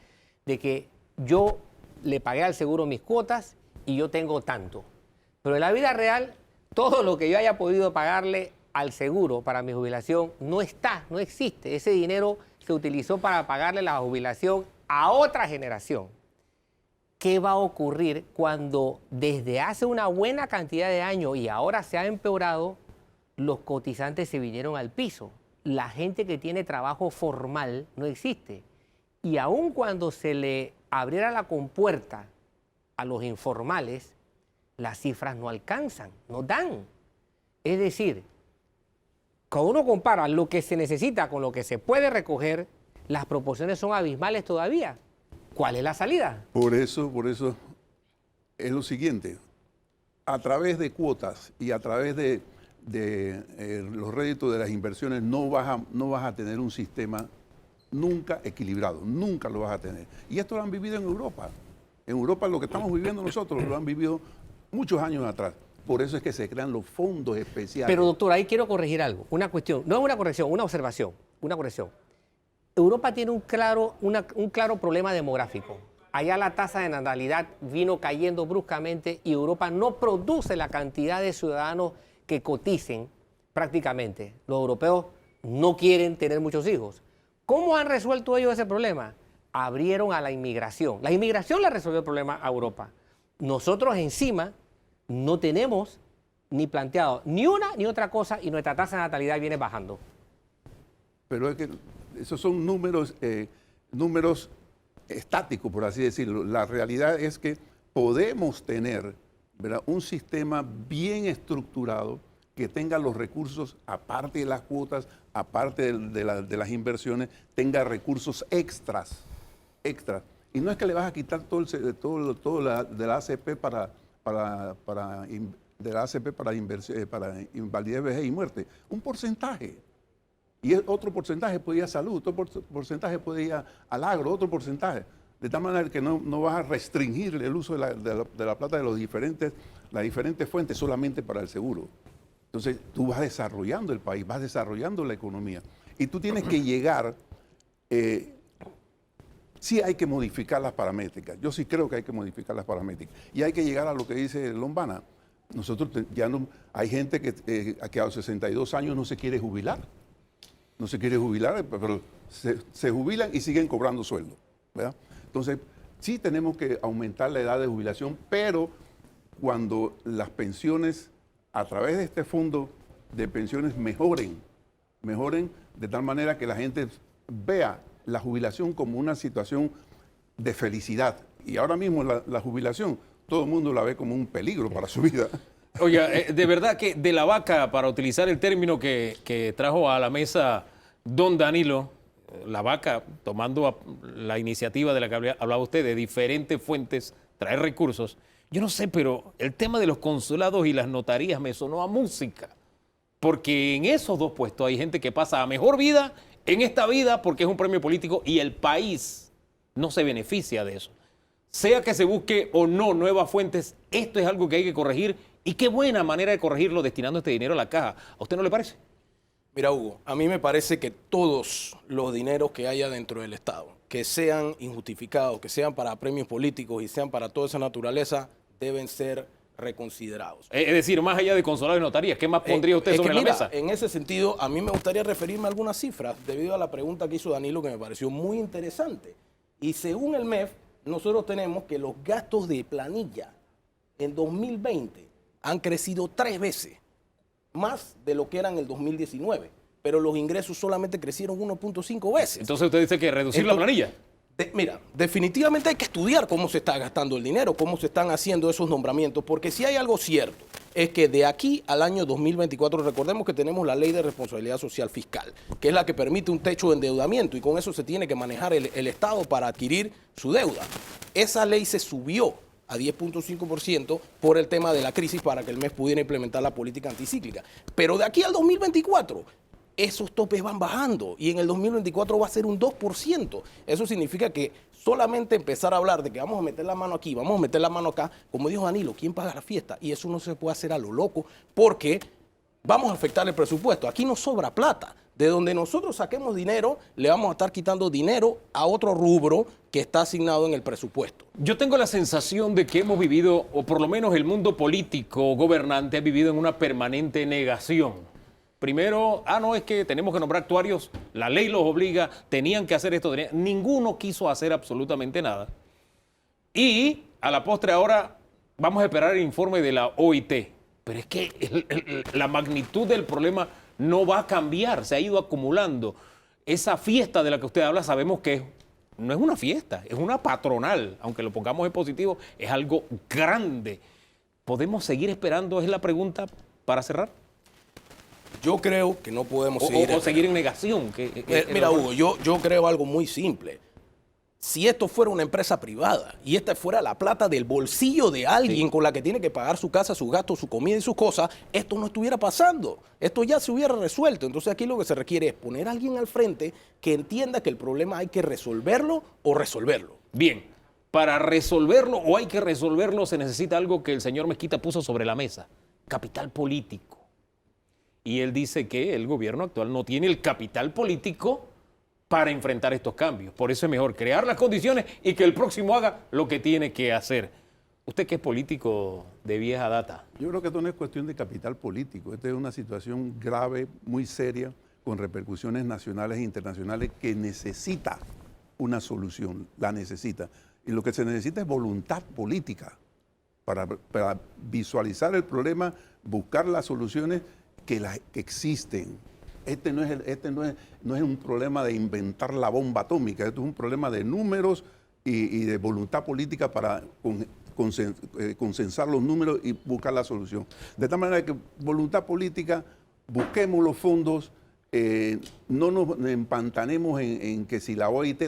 de que yo le pagué al seguro mis cuotas y yo tengo tanto. Pero en la vida real, todo lo que yo haya podido pagarle al seguro para mi jubilación no existe. Ese dinero se utilizó para pagarle la jubilación a otra generación. ¿Qué va a ocurrir cuando desde hace una buena cantidad de años y ahora se ha empeorado, los cotizantes se vinieron al piso? La gente que tiene trabajo formal no existe. Y aun cuando se le abriera la compuerta a los informales, las cifras no alcanzan, no dan. Es decir, cuando uno compara lo que se necesita con lo que se puede recoger, las proporciones son abismales todavía. ¿Cuál es la salida? Por eso es lo siguiente. A través de cuotas y a través de los réditos de las inversiones no vas a tener un sistema nunca equilibrado, nunca lo vas a tener. Y esto lo han vivido en Europa. En Europa lo que estamos viviendo nosotros lo han vivido muchos años atrás. Por eso es que se crean los fondos especiales. Pero doctor, ahí quiero corregir algo. Una cuestión, no es una corrección, una observación, una corrección. Europa tiene un claro problema demográfico. Allá la tasa de natalidad vino cayendo bruscamente y Europa no produce la cantidad de ciudadanos que coticen prácticamente. Los europeos no quieren tener muchos hijos. ¿Cómo han resuelto ellos ese problema? Abrieron a la inmigración. La inmigración le resolvió el problema a Europa. Nosotros encima no tenemos ni planteado ni una ni otra cosa y nuestra tasa de natalidad viene bajando. Pero es que esos son números estáticos, por así decirlo. La realidad es que podemos tener, ¿verdad?, un sistema bien estructurado que tenga los recursos, aparte de las cuotas, aparte de las inversiones, tenga recursos extras. Y no es que le vas a quitar todo de la ACP para invalidez, vejez y muerte. Un porcentaje. Y otro porcentaje puede ir a salud, otro porcentaje puede ir al agro, otro porcentaje. De tal manera que no vas a restringir el uso de la plata de las diferentes fuentes solamente para el seguro. Entonces, tú vas desarrollando el país, vas desarrollando la economía. Y tú tienes que llegar, sí hay que modificar las paramétricas. Yo sí creo que hay que modificar las paramétricas. Y hay que llegar a lo que dice Lombana. Nosotros ya no, hay gente que a los 62 años no se quiere jubilar. No se quiere jubilar, pero se jubilan y siguen cobrando sueldo, ¿verdad? Entonces, sí tenemos que aumentar la edad de jubilación, pero cuando las pensiones, a través de este fondo de pensiones, mejoren de tal manera que la gente vea la jubilación como una situación de felicidad. Y ahora mismo la jubilación, todo el mundo la ve como un peligro para su vida. Oiga, de verdad que de la vaca, para utilizar el término que trajo a la mesa don Danilo, la vaca, tomando la iniciativa de la que hablaba usted, de diferentes fuentes, traer recursos. Yo no sé, pero el tema de los consulados y las notarías me sonó a música. Porque en esos dos puestos hay gente que pasa a mejor vida en esta vida porque es un premio político y el país no se beneficia de eso. Sea que se busque o no nuevas fuentes, esto es algo que hay que corregir. Y qué buena manera de corregirlo destinando este dinero a la caja. ¿A usted no le parece? Mira, Hugo, a mí me parece que todos los dineros que haya dentro del Estado, que sean injustificados, que sean para premios políticos y sean para toda esa naturaleza, deben ser reconsiderados. Es decir, más allá de consulados y notarías, ¿qué más pondría usted sobre la mesa? En ese sentido, a mí me gustaría referirme a algunas cifras debido a la pregunta que hizo Danilo, que me pareció muy interesante. Y según el MEF, nosotros tenemos que los gastos de planilla en 2020 han crecido 3 veces más de lo que eran en el 2019, pero los ingresos solamente crecieron 1.5 veces. Entonces usted dice que reducir la planilla. Mira, definitivamente hay que estudiar cómo se está gastando el dinero, cómo se están haciendo esos nombramientos, porque si hay algo cierto, es que de aquí al año 2024, recordemos que tenemos la Ley de Responsabilidad Social Fiscal, que es la que permite un techo de endeudamiento y con eso se tiene que manejar el Estado para adquirir su deuda. Esa ley se subió a 10.5% por el tema de la crisis para que el MES pudiera implementar la política anticíclica. Pero de aquí al 2024, esos topes van bajando y en el 2024 va a ser un 2%. Eso significa que solamente empezar a hablar de que vamos a meter la mano aquí, vamos a meter la mano acá, como dijo Danilo, ¿quién paga la fiesta? Y eso no se puede hacer a lo loco porque vamos a afectar el presupuesto. Aquí no sobra plata. De donde nosotros saquemos dinero, le vamos a estar quitando dinero a otro rubro que está asignado en el presupuesto. Yo tengo la sensación de que hemos vivido, o por lo menos el mundo político gobernante ha vivido en una permanente negación. Primero, no, es que tenemos que nombrar actuarios, la ley los obliga, tenían que hacer esto. Ninguno quiso hacer absolutamente nada. Y a la postre ahora vamos a esperar el informe de la OIT. Pero es que la magnitud del problema no va a cambiar, se ha ido acumulando. Esa fiesta de la que usted habla sabemos que no es una fiesta, es una patronal, aunque lo pongamos en positivo, es algo grande. ¿Podemos seguir esperando? Es la pregunta para cerrar. Yo creo que no podemos seguir. O seguir en negación. Mira, Hugo, yo creo algo muy simple. si esto fuera una empresa privada y esta fuera la plata del bolsillo de alguien con la que tiene que pagar su casa, sus gastos, su comida y sus cosas, esto no estuviera pasando. Esto ya se hubiera resuelto. Entonces aquí lo que se requiere es poner a alguien al frente que entienda que el problema hay que resolverlo o resolverlo. Bien, para resolverlo o hay que resolverlo se necesita algo que el señor Mezquita puso sobre la mesa, capital político. Y él dice que el gobierno actual no tiene el capital político para enfrentar estos cambios. Por eso es mejor crear las condiciones y que el próximo haga lo que tiene que hacer. Usted que es político de vieja data. Yo creo que esto no es cuestión de capital político. Esta es una situación grave, muy seria, con repercusiones nacionales e internacionales que necesita una solución, la necesita. Y lo que se necesita es voluntad política para visualizar el problema, buscar las soluciones que existen. Este no es un problema de inventar la bomba atómica, esto es un problema de números y de voluntad política para consensar los números y buscar la solución. De tal manera que voluntad política, busquemos los fondos, no nos empantanemos en que si la OIT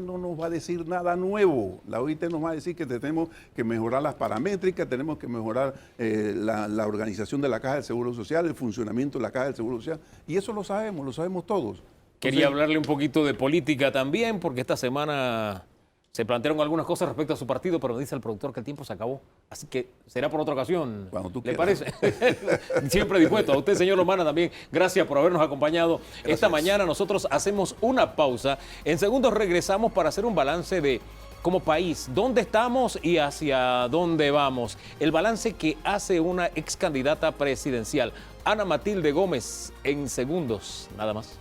no nos va a decir nada nuevo. La OIT nos va a decir que tenemos que mejorar las paramétricas, tenemos que mejorar la organización de la Caja del Seguro Social, el funcionamiento de la Caja del Seguro Social. Y eso lo sabemos todos. Quería hablarle un poquito de política también, porque esta semana se plantearon algunas cosas respecto a su partido, pero dice el productor que el tiempo se acabó. Así que será por otra ocasión. Cuando tú ¿Le quieras. parece? Siempre dispuesto. A usted, señor Lomana, también gracias por habernos acompañado. Gracias. Esta mañana nosotros hacemos una pausa. En segundos regresamos para hacer un balance de, como país, dónde estamos y hacia dónde vamos. El balance que hace una ex candidata presidencial, Ana Matilde Gómez, en segundos, nada más.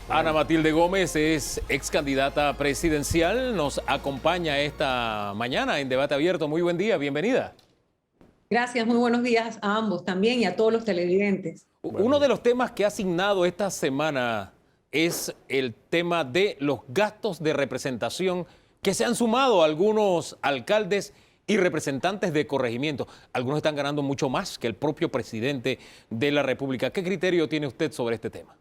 Ana Matilde Gómez es ex candidata presidencial, nos acompaña esta mañana en Debate Abierto. Muy buen día, bienvenida. Gracias, muy buenos días a ambos también y a todos los televidentes. Uno de los temas que ha asignado esta semana es el tema de los gastos de representación que se han sumado a algunos alcaldes y representantes de corregimiento. Algunos están ganando mucho más que el propio presidente de la República. ¿Qué criterio tiene usted sobre este tema?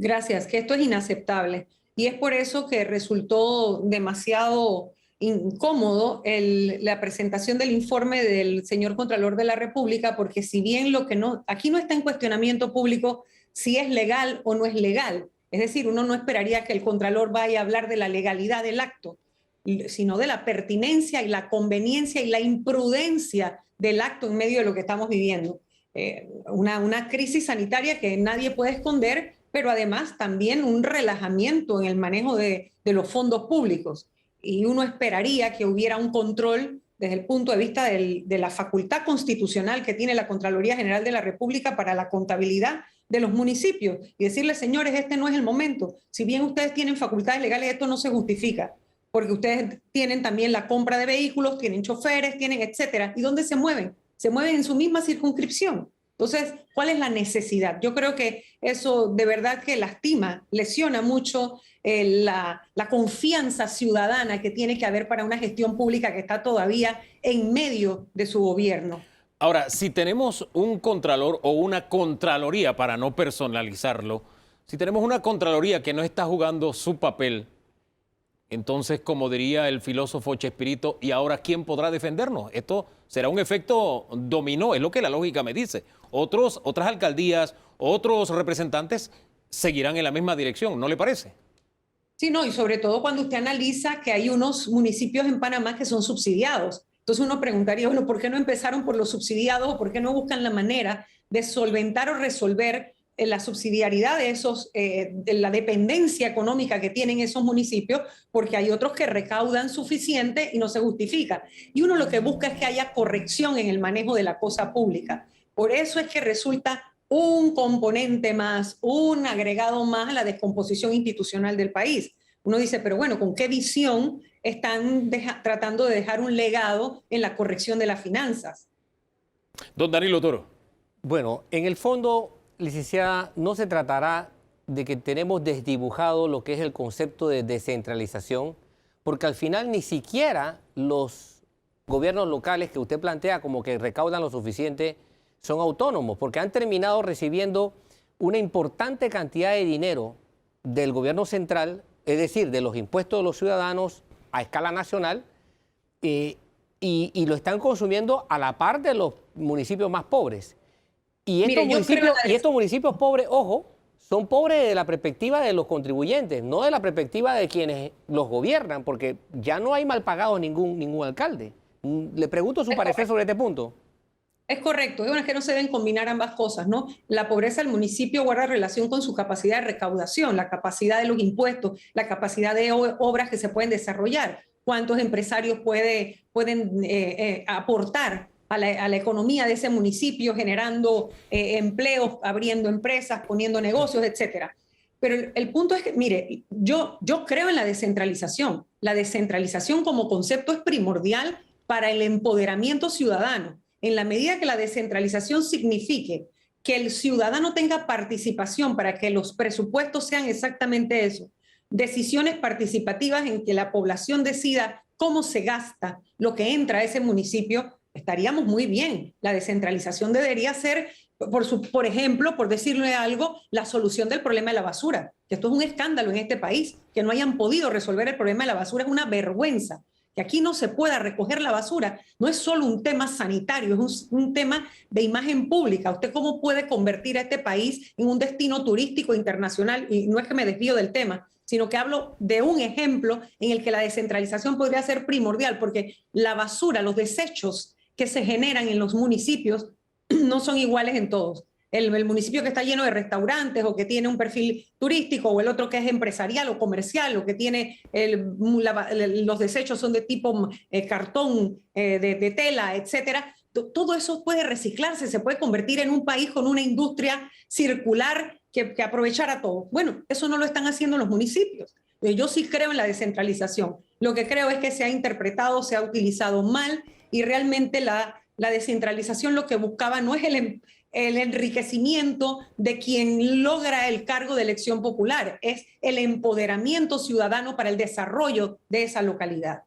Gracias, que esto es inaceptable y es por eso que resultó demasiado incómodo la presentación del informe del señor Contralor de la República, porque si bien aquí no está en cuestionamiento público si es legal o no es legal, es decir, uno no esperaría que el Contralor vaya a hablar de la legalidad del acto, sino de la pertinencia y la conveniencia y la imprudencia del acto en medio de lo que estamos viviendo. Una crisis sanitaria que nadie puede esconder, pero además también un relajamiento en el manejo de los fondos públicos. Y uno esperaría que hubiera un control desde el punto de vista de la facultad constitucional que tiene la Contraloría General de la República para la contabilidad de los municipios y decirles, señores, este no es el momento. Si bien ustedes tienen facultades legales, esto no se justifica, porque ustedes tienen también la compra de vehículos, tienen choferes, tienen etcétera. ¿Y dónde se mueven? Se mueven en su misma circunscripción. Entonces, ¿cuál es la necesidad? Yo creo que eso de verdad que lastima, lesiona mucho la confianza ciudadana que tiene que haber para una gestión pública que está todavía en medio de su gobierno. Ahora, si tenemos un contralor o una contraloría, para no personalizarlo, si tenemos una contraloría que no está jugando su papel, entonces, como diría el filósofo Chespirito, ¿y ahora quién podrá defendernos? Esto será un efecto dominó, es lo que la lógica me dice. Otras alcaldías, otros representantes seguirán en la misma dirección, ¿no le parece? Sí, no, y sobre todo cuando usted analiza que hay unos municipios en Panamá que son subsidiados. Entonces uno preguntaría, bueno, ¿por qué no empezaron por los subsidiados o por qué no buscan la manera de solventar o resolver la subsidiariedad de la dependencia económica que tienen esos municipios, porque hay otros que recaudan suficiente y no se justifica. Y uno lo que busca es que haya corrección en el manejo de la cosa pública. Por eso es que resulta un componente más, un agregado más a la descomposición institucional del país. Uno dice, pero bueno, ¿con qué visión están tratando de dejar un legado en la corrección de las finanzas? Don Danilo Toro. Bueno, en el fondo, licenciada, no se tratará de que tenemos desdibujado lo que es el concepto de descentralización, porque al final ni siquiera los gobiernos locales que usted plantea como que recaudan lo suficiente son autónomos, porque han terminado recibiendo una importante cantidad de dinero del gobierno central, es decir, de los impuestos de los ciudadanos a escala nacional, y lo están consumiendo a la par de los municipios más pobres. Y estos municipios pobres, ojo, son pobres de la perspectiva de los contribuyentes, no de la perspectiva de quienes los gobiernan, porque ya no hay mal pagado ningún alcalde. Le pregunto su parecer sobre este punto. Es correcto, es que no se deben combinar ambas cosas, ¿no? La pobreza del municipio guarda relación con su capacidad de recaudación, la capacidad de los impuestos, la capacidad de obras que se pueden desarrollar, cuántos empresarios pueden aportar a la economía de ese municipio, generando empleos, abriendo empresas, poniendo negocios, etcétera. Pero el punto es que, mire, yo creo en la descentralización. La descentralización como concepto es primordial para el empoderamiento ciudadano. En la medida que la descentralización signifique que el ciudadano tenga participación para que los presupuestos sean exactamente eso, decisiones participativas en que la población decida cómo se gasta lo que entra a ese municipio, estaríamos muy bien. La descentralización debería ser, por ejemplo, por decirle algo, la solución del problema de la basura, que esto es un escándalo en este país, que no hayan podido resolver el problema de la basura, es una vergüenza. Que aquí no se pueda recoger la basura, no es solo un tema sanitario, es un tema de imagen pública. ¿Usted cómo puede convertir a este país en un destino turístico internacional? Y no es que me desvío del tema, sino que hablo de un ejemplo en el que la descentralización podría ser primordial, porque la basura, los desechos que se generan en los municipios no son iguales en todos. El municipio que está lleno de restaurantes o que tiene un perfil turístico, o el otro que es empresarial o comercial, o que tiene los desechos son de tipo cartón, de tela, etcétera. Todo eso puede reciclarse, se puede convertir en un país con una industria circular que aprovechara todo. Bueno, eso no lo están haciendo los municipios. Yo sí creo en la descentralización. Lo que creo es que se ha interpretado, se ha utilizado mal, y realmente la descentralización lo que buscaba no es el enriquecimiento de quien logra el cargo de elección popular, es el empoderamiento ciudadano para el desarrollo de esa localidad.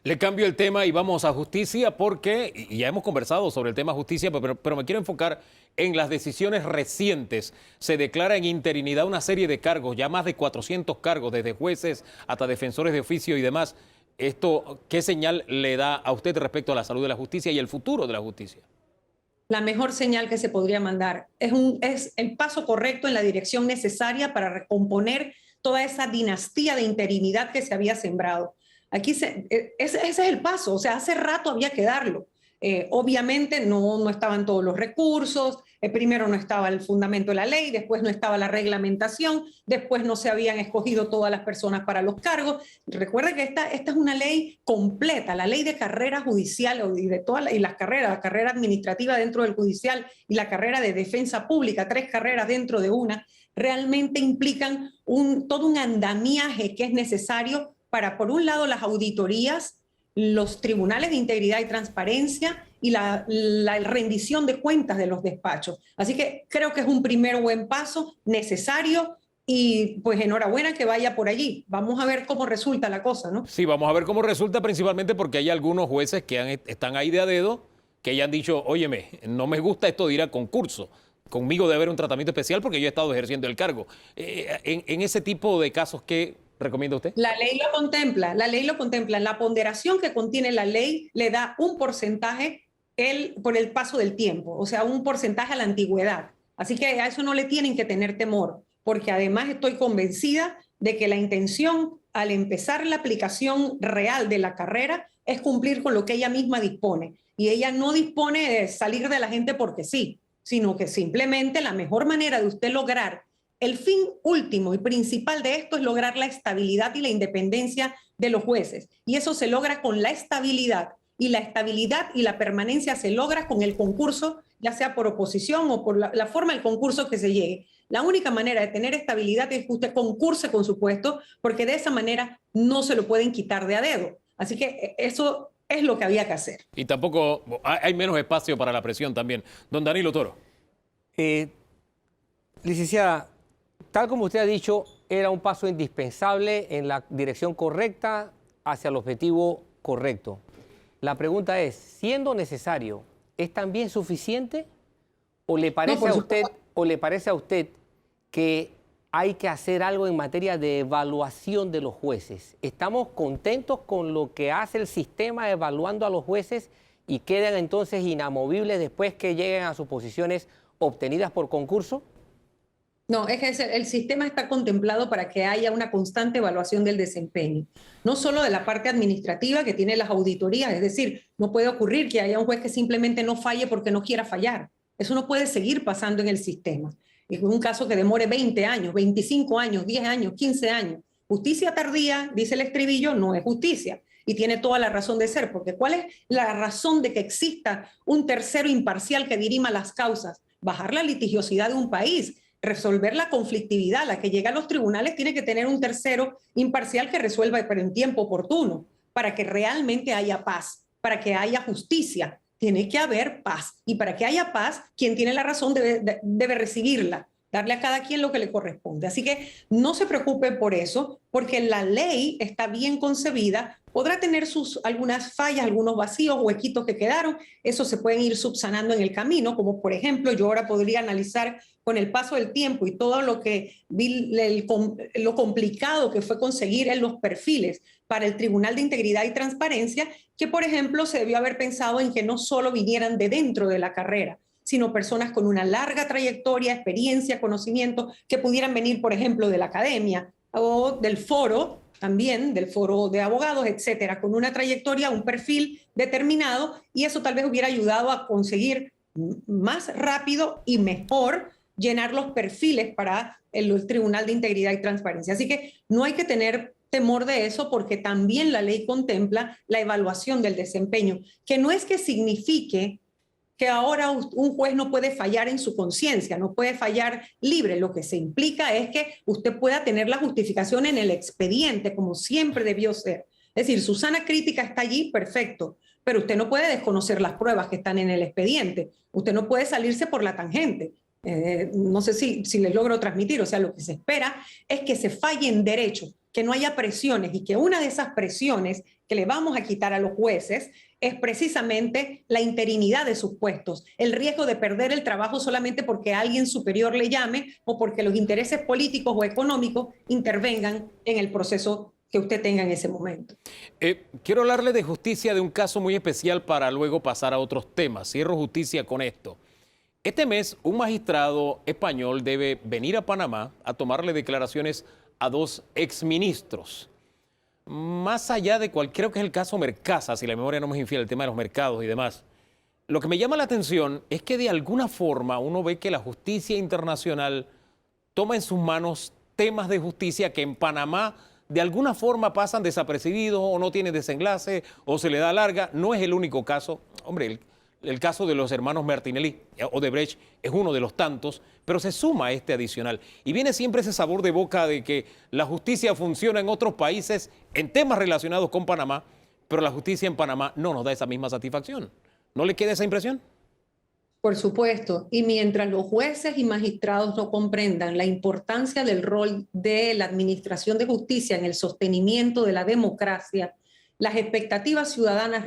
Le cambio el tema y vamos a justicia porque ya hemos conversado sobre el tema justicia, pero me quiero enfocar en las decisiones recientes. Se declara en interinidad una serie de cargos, ya más de 400 cargos, desde jueces hasta defensores de oficio y demás. ¿Esto qué señal le da a usted respecto a la salud de la justicia y el futuro de la justicia? La mejor señal que se podría mandar es el paso correcto en la dirección necesaria para recomponer toda esa dinastía de interinidad que se había sembrado. Ese es el paso, o sea, hace rato había que darlo. Obviamente no estaban todos los recursos, primero no estaba el fundamento de la ley, después no estaba la reglamentación, después no se habían escogido todas las personas para los cargos. Recuerde que esta es una ley completa, la ley de carrera judicial y las carreras, la carrera administrativa dentro del judicial y la carrera de defensa pública, 3 carreras dentro de una, realmente implican todo un andamiaje que es necesario para, por un lado, las auditorías, los tribunales de integridad y transparencia y la rendición de cuentas de los despachos. Así que creo que es un primer buen paso necesario y pues enhorabuena que vaya por allí. Vamos a ver cómo resulta la cosa, ¿no? Sí, vamos a ver cómo resulta, principalmente porque hay algunos jueces que están ahí de a dedo, que ya han dicho, óyeme, no me gusta esto de ir a concurso. Conmigo debe haber un tratamiento especial porque yo he estado ejerciendo el cargo. En ese tipo de casos, ¿qué recomienda usted? La ley lo contempla, La ponderación que contiene la ley le da un porcentaje por el paso del tiempo, o sea, un porcentaje a la antigüedad. Así que a eso no le tienen que tener temor, porque además estoy convencida de que la intención al empezar la aplicación real de la carrera es cumplir con lo que ella misma dispone. Y ella no dispone de salir de la gente porque sí, sino que simplemente la mejor manera de usted lograr el fin último y principal de esto es lograr la estabilidad y la independencia de los jueces. Y eso se logra con la estabilidad. Y la estabilidad y la permanencia se logra con el concurso, ya sea por oposición o por la forma del concurso que se llegue. La única manera de tener estabilidad es que usted concurse con su puesto, porque de esa manera no se lo pueden quitar de a dedo. Así que eso es lo que había que hacer. Y tampoco hay menos espacio para la presión también. Don Danilo Toro. Licenciada, tal como usted ha dicho, era un paso indispensable en la dirección correcta hacia el objetivo correcto. La pregunta es, siendo necesario, ¿es también suficiente? ¿O le parece a usted que hay que hacer algo en materia de evaluación de los jueces? ¿Estamos contentos con lo que hace el sistema evaluando a los jueces y quedan entonces inamovibles después que lleguen a sus posiciones obtenidas por concurso? No, es que el sistema está contemplado para que haya una constante evaluación del desempeño, no solo de la parte administrativa que tiene las auditorías, es decir, no puede ocurrir que haya un juez que simplemente no falle porque no quiera fallar. Eso no puede seguir pasando en el sistema. Es un caso que demore 20 años, 25 años, 10 años, 15 años. Justicia tardía, dice el estribillo, no es justicia. Y tiene toda la razón de ser, porque ¿cuál es la razón de que exista un tercero imparcial que dirima las causas? Bajar la litigiosidad de un país, resolver la conflictividad. La que llega a los tribunales tiene que tener un tercero imparcial que resuelva, pero en tiempo oportuno, para que realmente haya paz, para que haya justicia. Tiene que haber paz. Y para que haya paz, quien tiene la razón debe recibirla, darle a cada quien lo que le corresponde. Así que no se preocupe por eso, porque la ley está bien concebida, podrá tener algunas fallas, algunos vacíos, huequitos que quedaron, eso se pueden ir subsanando en el camino, como por ejemplo yo ahora podría analizar con el paso del tiempo y todo lo que vi, lo complicado que fue conseguir en los perfiles para el Tribunal de Integridad y Transparencia, que por ejemplo se debió haber pensado en que no solo vinieran de dentro de la carrera, sino personas con una larga trayectoria, experiencia, conocimiento, que pudieran venir, por ejemplo, de la academia o del foro, también del foro de abogados, etcétera, con una trayectoria, un perfil determinado, y eso tal vez hubiera ayudado a conseguir más rápido y mejor llenar los perfiles para el Tribunal de Integridad y Transparencia. Así que no hay que tener temor de eso, porque también la ley contempla la evaluación del desempeño, que no es que signifique que ahora un juez no puede fallar en su conciencia, no puede fallar libre. Lo que se implica es que usted pueda tener la justificación en el expediente, como siempre debió ser. Es decir, su sana crítica está allí, perfecto, pero usted no puede desconocer las pruebas que están en el expediente. Usted no puede salirse por la tangente. No sé si les logro transmitir. O sea, lo que se espera es que se falle en derecho, que no haya presiones, y que una de esas presiones que le vamos a quitar a los jueces es precisamente la interinidad de sus puestos, el riesgo de perder el trabajo solamente porque alguien superior le llame o porque los intereses políticos o económicos intervengan en el proceso que usted tenga en ese momento. Quiero hablarle de justicia, de un caso muy especial para luego pasar a otros temas. Cierro justicia con esto. Este mes, un magistrado español debe venir a Panamá a tomarle declaraciones a 2 exministros. Más allá de creo que es el caso Mercasa, si la memoria no me es infiel, el tema de los mercados y demás. Lo que me llama la atención es que de alguna forma uno ve que la justicia internacional toma en sus manos temas de justicia que en Panamá de alguna forma pasan desapercibidos o no tienen desenlace o se le da larga. No es el único caso. Hombre, el caso de los hermanos Martinelli, Odebrecht, es uno de los tantos, pero se suma a este adicional. Y viene siempre ese sabor de boca de que la justicia funciona en otros países en temas relacionados con Panamá, pero la justicia en Panamá no nos da esa misma satisfacción. ¿No le queda esa impresión? Por supuesto, y mientras los jueces y magistrados no comprendan la importancia del rol de la administración de justicia en el sostenimiento de la democracia, las expectativas ciudadanas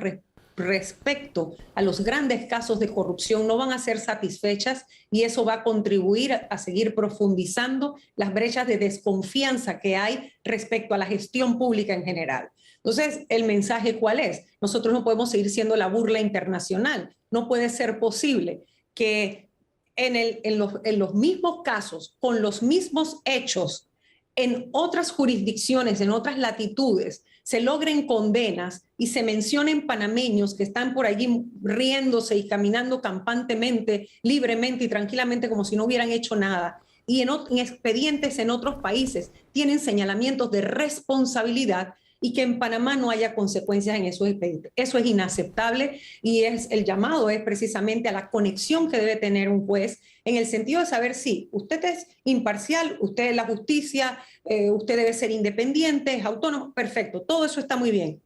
respecto a los grandes casos de corrupción no van a ser satisfechas, y eso va a contribuir a seguir profundizando las brechas de desconfianza que hay respecto a la gestión pública en general. Entonces, ¿el mensaje cuál es? Nosotros no podemos seguir siendo la burla internacional. No puede ser posible que en los mismos casos, con los mismos hechos, en otras jurisdicciones, en otras latitudes, se logren condenas y se mencionen panameños que están por allí riéndose y caminando campantemente, libremente y tranquilamente como si no hubieran hecho nada. Y en expedientes en otros países tienen señalamientos de responsabilidad, y que en Panamá no haya consecuencias en esos expedientes. Eso es inaceptable, y el llamado es precisamente a la conexión que debe tener un juez en el sentido de saber si usted es imparcial, usted es la justicia, usted debe ser independiente, es autónomo, perfecto, todo eso está muy bien.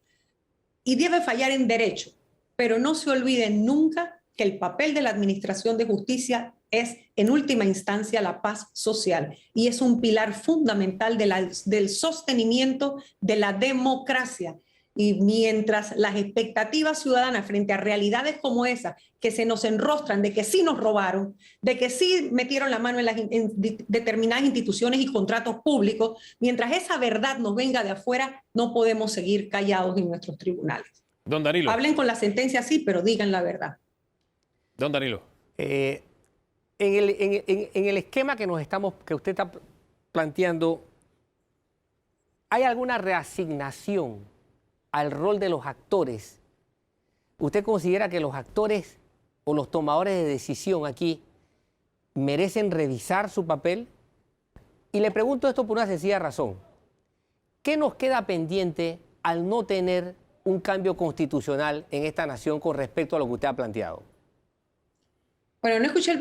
Y debe fallar en derecho, pero no se olviden nunca que el papel de la administración de justicia es, en última instancia, la paz social, y es un pilar fundamental del sostenimiento de la democracia. Y mientras las expectativas ciudadanas frente a realidades como esa, que se nos enrostran de que sí nos robaron, de que sí metieron la mano en determinadas instituciones y contratos públicos, mientras esa verdad nos venga de afuera, no podemos seguir callados en nuestros tribunales. Don Danilo. Hablen con la sentencia, sí, pero digan la verdad. Don Danilo. En el esquema que usted está planteando, ¿hay alguna reasignación al rol de los actores? ¿Usted considera que los actores o los tomadores de decisión aquí merecen revisar su papel? Y le pregunto esto por una sencilla razón. ¿Qué nos queda pendiente al no tener un cambio constitucional en esta nación con respecto a lo que usted ha planteado? Bueno, no escuché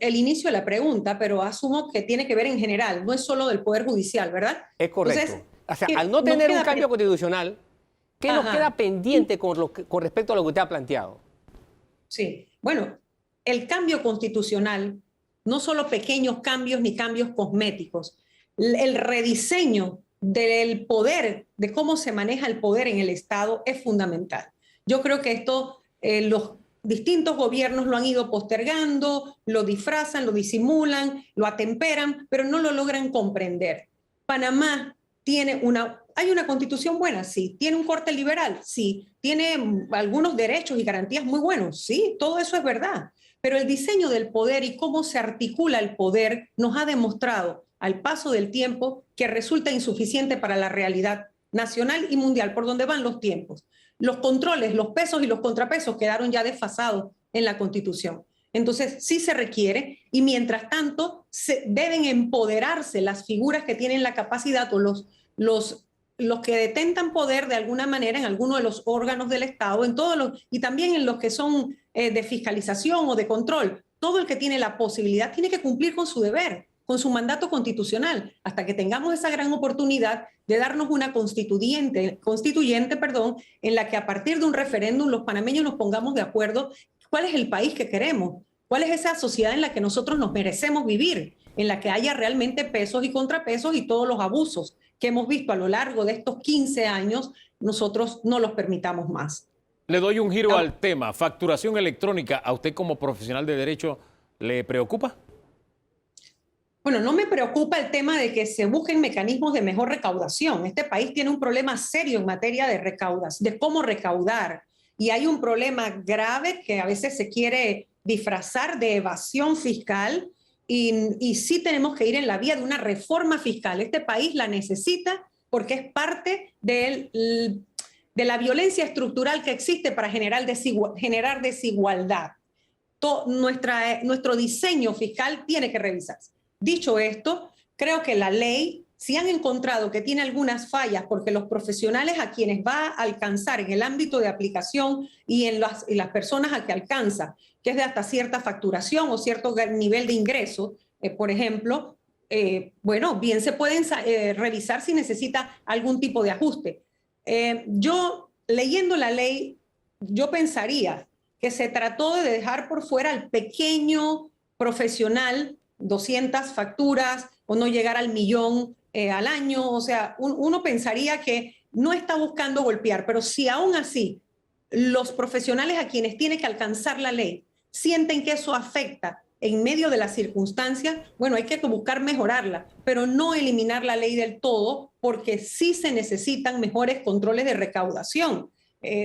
el inicio de la pregunta, pero asumo que tiene que ver en general, no es solo del Poder Judicial, ¿verdad? Es correcto. Entonces, o sea, al no tener un cambio constitucional, ¿qué nos queda pendiente con respecto a lo que usted ha planteado? Sí, bueno, el cambio constitucional, no solo pequeños cambios ni cambios cosméticos, el rediseño del poder, de cómo se maneja el poder en el Estado es fundamental. Yo creo que esto los distintos gobiernos lo han ido postergando, lo disfrazan, lo disimulan, lo atemperan, pero no lo logran comprender. Panamá hay una constitución buena, sí. Tiene un corte liberal, sí. Tiene algunos derechos y garantías muy buenos, sí. Todo eso es verdad. Pero el diseño del poder y cómo se articula el poder nos ha demostrado al paso del tiempo que resulta insuficiente para la realidad nacional y mundial, por donde van los tiempos. Los controles, los pesos y los contrapesos quedaron ya desfasados en la Constitución. Entonces, sí se requiere, y mientras tanto, deben empoderarse las figuras que tienen la capacidad o los que detentan poder de alguna manera en alguno de los órganos del Estado, y también en los que son de fiscalización o de control. Todo el que tiene la posibilidad tiene que cumplir con su deber, con su mandato constitucional, hasta que tengamos esa gran oportunidad de darnos una constituyente, en la que a partir de un referéndum los panameños nos pongamos de acuerdo cuál es el país que queremos, cuál es esa sociedad en la que nosotros nos merecemos vivir, en la que haya realmente pesos y contrapesos y todos los abusos que hemos visto a lo largo de estos 15 años, nosotros no los permitamos más. Le doy un giro al tema. Facturación electrónica, ¿a usted como profesional de derecho le preocupa? Bueno, no me preocupa el tema de que se busquen mecanismos de mejor recaudación. Este país tiene un problema serio en materia de cómo recaudar. Y hay un problema grave que a veces se quiere disfrazar de evasión fiscal y sí tenemos que ir en la vía de una reforma fiscal. Este país la necesita porque es parte de la violencia estructural que existe para generar desigualdad. Nuestro diseño fiscal tiene que revisarse. Dicho esto, creo que la ley, si han encontrado que tiene algunas fallas, porque los profesionales a quienes va a alcanzar en el ámbito de aplicación y en las personas a que alcanza, que es de hasta cierta facturación o cierto nivel de ingreso, por ejemplo, bien se pueden revisar si necesita algún tipo de ajuste. Yo, leyendo la ley, yo pensaría que se trató de dejar por fuera al pequeño profesional 200 facturas o no llegar al 1.000.000 al año. O sea, uno pensaría que no está buscando golpear, pero si aún así los profesionales a quienes tiene que alcanzar la ley sienten que eso afecta en medio de las circunstancias, bueno, hay que buscar mejorarla, pero no eliminar la ley del todo, porque sí se necesitan mejores controles de recaudación.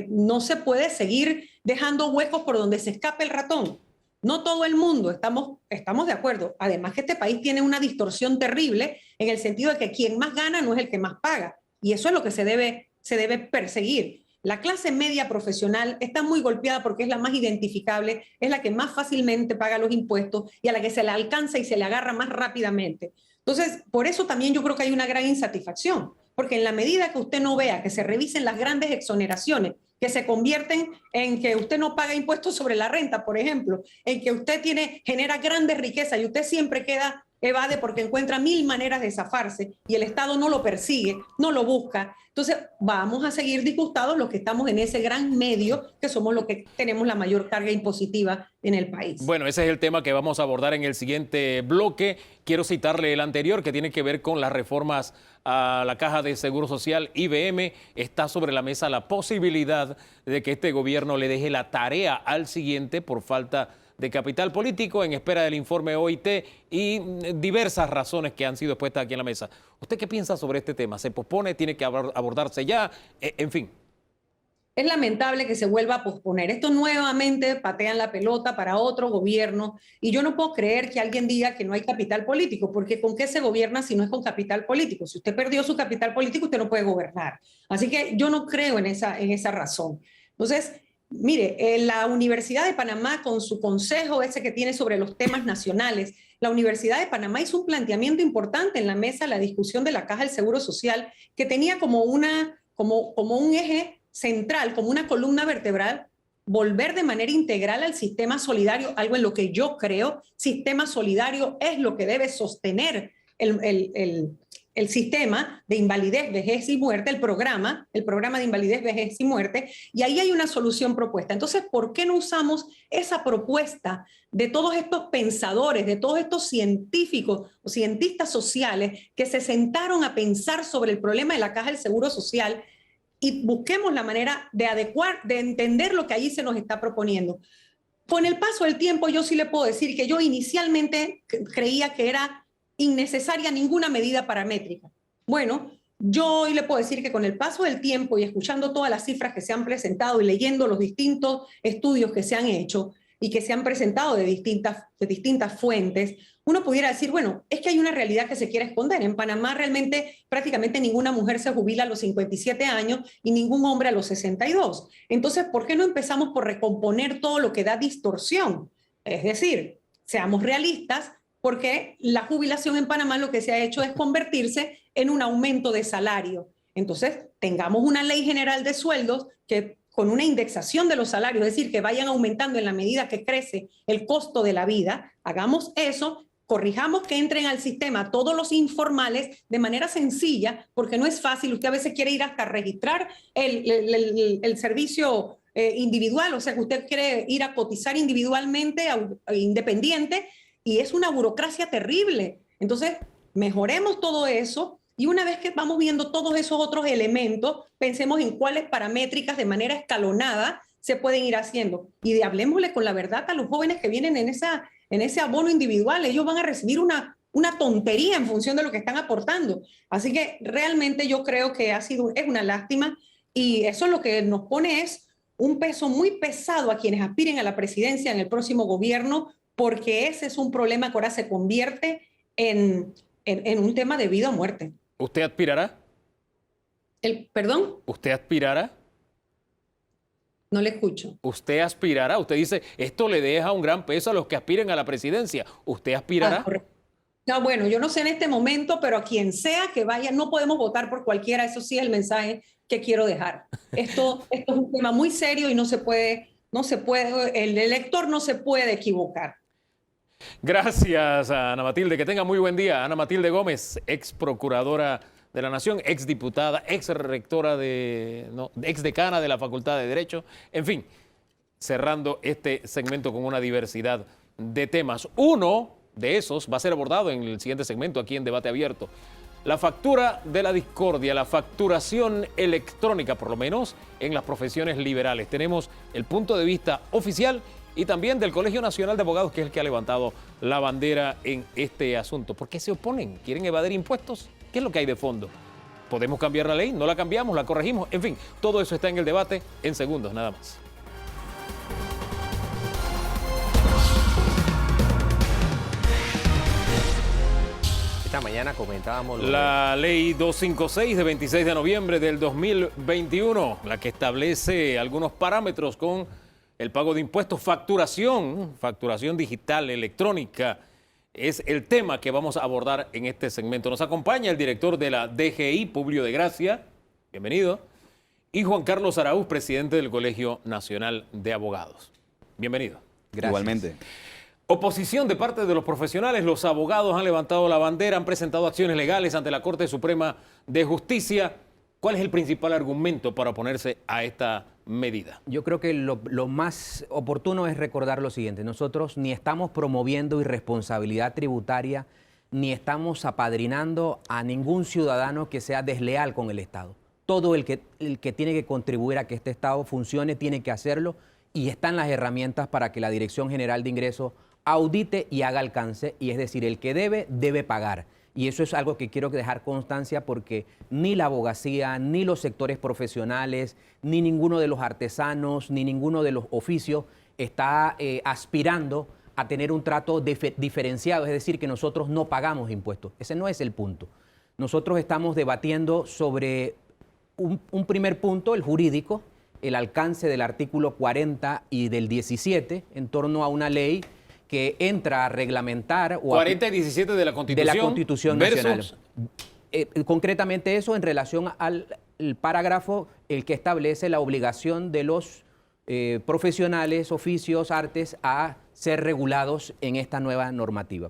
No se puede seguir dejando huecos por donde se escape el ratón. No todo el mundo, estamos de acuerdo. Además que este país tiene una distorsión terrible en el sentido de que quien más gana no es el que más paga. Y eso es lo que se debe perseguir. La clase media profesional está muy golpeada porque es la más identificable, es la que más fácilmente paga los impuestos y a la que se le alcanza y se le agarra más rápidamente. Entonces, por eso también yo creo que hay una gran insatisfacción, porque en la medida que usted no vea que se revisen las grandes exoneraciones, que se convierten en que usted no paga impuestos sobre la renta, por ejemplo, en que usted genera grandes riquezas y usted siempre queda evade porque encuentra 1000 maneras de zafarse y el Estado no lo persigue, no lo busca. Entonces vamos a seguir disgustados los que estamos en ese gran medio, que somos los que tenemos la mayor carga impositiva en el país. Bueno, ese es el tema que vamos a abordar en el siguiente bloque. Quiero citarle el anterior, que tiene que ver con las reformas a la Caja de Seguro Social, IBM. Está sobre la mesa la posibilidad de que este gobierno le deje la tarea al siguiente por falta de capital político, en espera del informe OIT y diversas razones que han sido expuestas aquí en la mesa. ¿Usted qué piensa sobre este tema? ¿Se pospone? ¿Tiene que abordarse ya? En fin. Es lamentable que se vuelva a posponer. Esto nuevamente patean la pelota para otro gobierno y yo no puedo creer que alguien diga que no hay capital político, porque ¿con qué se gobierna si no es con capital político? Si usted perdió su capital político, usted no puede gobernar. Así que yo no creo en esa razón. Entonces, mire, la Universidad de Panamá, con su consejo ese que tiene sobre los temas nacionales, la Universidad de Panamá hizo un planteamiento importante en la mesa, la discusión de la Caja del Seguro Social, que tenía como un eje central, como una columna vertebral, volver de manera integral al sistema solidario, algo en lo que yo creo. Sistema solidario es lo que debe sostener el sistema de invalidez, vejez y muerte, el programa de invalidez, vejez y muerte, y ahí hay una solución propuesta. Entonces, ¿por qué no usamos esa propuesta de todos estos pensadores, de todos estos científicos o cientistas sociales que se sentaron a pensar sobre el problema de la Caja del Seguro Social y busquemos la manera de adecuar, de entender lo que allí se nos está proponiendo? Con el paso del tiempo, yo sí le puedo decir que yo inicialmente creía que era innecesaria ninguna medida paramétrica. Bueno, yo hoy le puedo decir que con el paso del tiempo y escuchando todas las cifras que se han presentado y leyendo los distintos estudios que se han hecho y que se han presentado de distintas fuentes, uno pudiera decir, bueno, es que hay una realidad que se quiere esconder. En Panamá realmente prácticamente ninguna mujer se jubila a los 57 años y ningún hombre a los 62. Entonces, ¿por qué no empezamos por recomponer todo lo que da distorsión? Es decir, seamos realistas, porque la jubilación en Panamá lo que se ha hecho es convertirse en un aumento de salario. Entonces, tengamos una ley general de sueldos que con una indexación de los salarios, es decir, que vayan aumentando en la medida que crece el costo de la vida, hagamos eso, corrijamos que entren al sistema todos los informales de manera sencilla, porque no es fácil. Usted a veces quiere ir hasta registrar el servicio individual, o sea, que usted quiere ir a cotizar individualmente, independiente, y es una burocracia terrible. Entonces, mejoremos todo eso y una vez que vamos viendo todos esos otros elementos, pensemos en cuáles paramétricas de manera escalonada se pueden ir haciendo. Y hablemosle con la verdad a los jóvenes que vienen en ese abono individual. Ellos van a recibir una tontería en función de lo que están aportando. Así que realmente yo creo que es una lástima y eso lo que nos pone es un peso muy pesado a quienes aspiren a la presidencia en el próximo gobierno, porque ese es un problema que ahora se convierte en un tema de vida o muerte. ¿Usted aspirará? ¿Perdón? ¿Usted aspirará? No le escucho. ¿Usted aspirará? Usted dice, esto le deja un gran peso a los que aspiren a la presidencia. ¿Usted aspirará? No, bueno, yo no sé en este momento, pero a quien sea que vaya, no podemos votar por cualquiera. Eso sí es el mensaje que quiero dejar. Esto es un tema muy serio y no se puede, el elector no se puede equivocar. Gracias, Ana Matilde. Que tenga muy buen día. Ana Matilde Gómez, ex procuradora de la Nación, ex diputada, ex rectora ex decana de la Facultad de Derecho. En fin, cerrando este segmento con una diversidad de temas. Uno de esos va a ser abordado en el siguiente segmento aquí en Debate Abierto. La factura de la discordia, la facturación electrónica, por lo menos en las profesiones liberales. Tenemos el punto de vista oficial y también del Colegio Nacional de Abogados, que es el que ha levantado la bandera en este asunto. ¿Por qué se oponen? ¿Quieren evadir impuestos? ¿Qué es lo que hay de fondo? ¿Podemos cambiar la ley? ¿No la cambiamos? ¿La corregimos? En fin, todo eso está en el debate en segundos, nada más. Esta mañana comentábamos la ley 256 de 26 de noviembre del 2021, la que establece algunos parámetros con el pago de impuestos, facturación digital, electrónica, es el tema que vamos a abordar en este segmento. Nos acompaña el director de la DGI, Publio de Gracia, bienvenido, y Juan Carlos Araúz, presidente del Colegio Nacional de Abogados. Bienvenido. Gracias. Igualmente. Oposición de parte de los profesionales, los abogados han levantado la bandera, han presentado acciones legales ante la Corte Suprema de Justicia. ¿Cuál es el principal argumento para oponerse a esta medida? Yo creo que lo más oportuno es recordar lo siguiente. Nosotros ni estamos promoviendo irresponsabilidad tributaria, ni estamos apadrinando a ningún ciudadano que sea desleal con el Estado. Todo el que tiene que contribuir a que este Estado funcione tiene que hacerlo, y están las herramientas para que la Dirección General de Ingresos audite y haga alcance, y es decir, el que debe pagar. Y eso es algo que quiero dejar constancia, porque ni la abogacía, ni los sectores profesionales, ni ninguno de los artesanos, ni ninguno de los oficios está aspirando a tener un trato diferenciado, es decir, que nosotros no pagamos impuestos. Ese no es el punto. Nosotros estamos debatiendo sobre un primer punto, el jurídico, el alcance del artículo 40 y del 17 en torno a una ley que entra a reglamentar... 40 y 17 de la Constitución. De la Constitución Nacional. Concretamente eso en relación al parágrafo el que establece la obligación de los profesionales, oficios, artes a ser regulados en esta nueva normativa.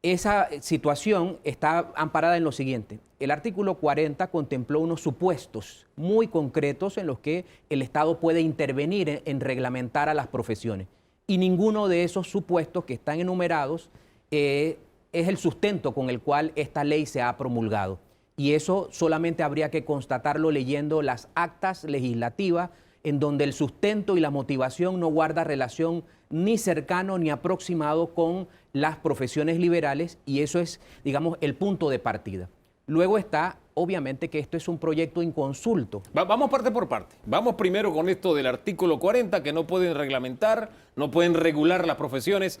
Esa situación está amparada en lo siguiente. El artículo 40 contempló unos supuestos muy concretos en los que el Estado puede intervenir en reglamentar a las profesiones. Y ninguno de esos supuestos que están enumerados es el sustento con el cual esta ley se ha promulgado. Y eso solamente habría que constatarlo leyendo las actas legislativas, en donde el sustento y la motivación no guarda relación ni cercano ni aproximado con las profesiones liberales, y eso es, digamos, el punto de partida. Luego está, obviamente, que esto es un proyecto inconsulto. Vamos parte por parte. Vamos primero con esto del artículo 40, que no pueden reglamentar, no pueden regular las profesiones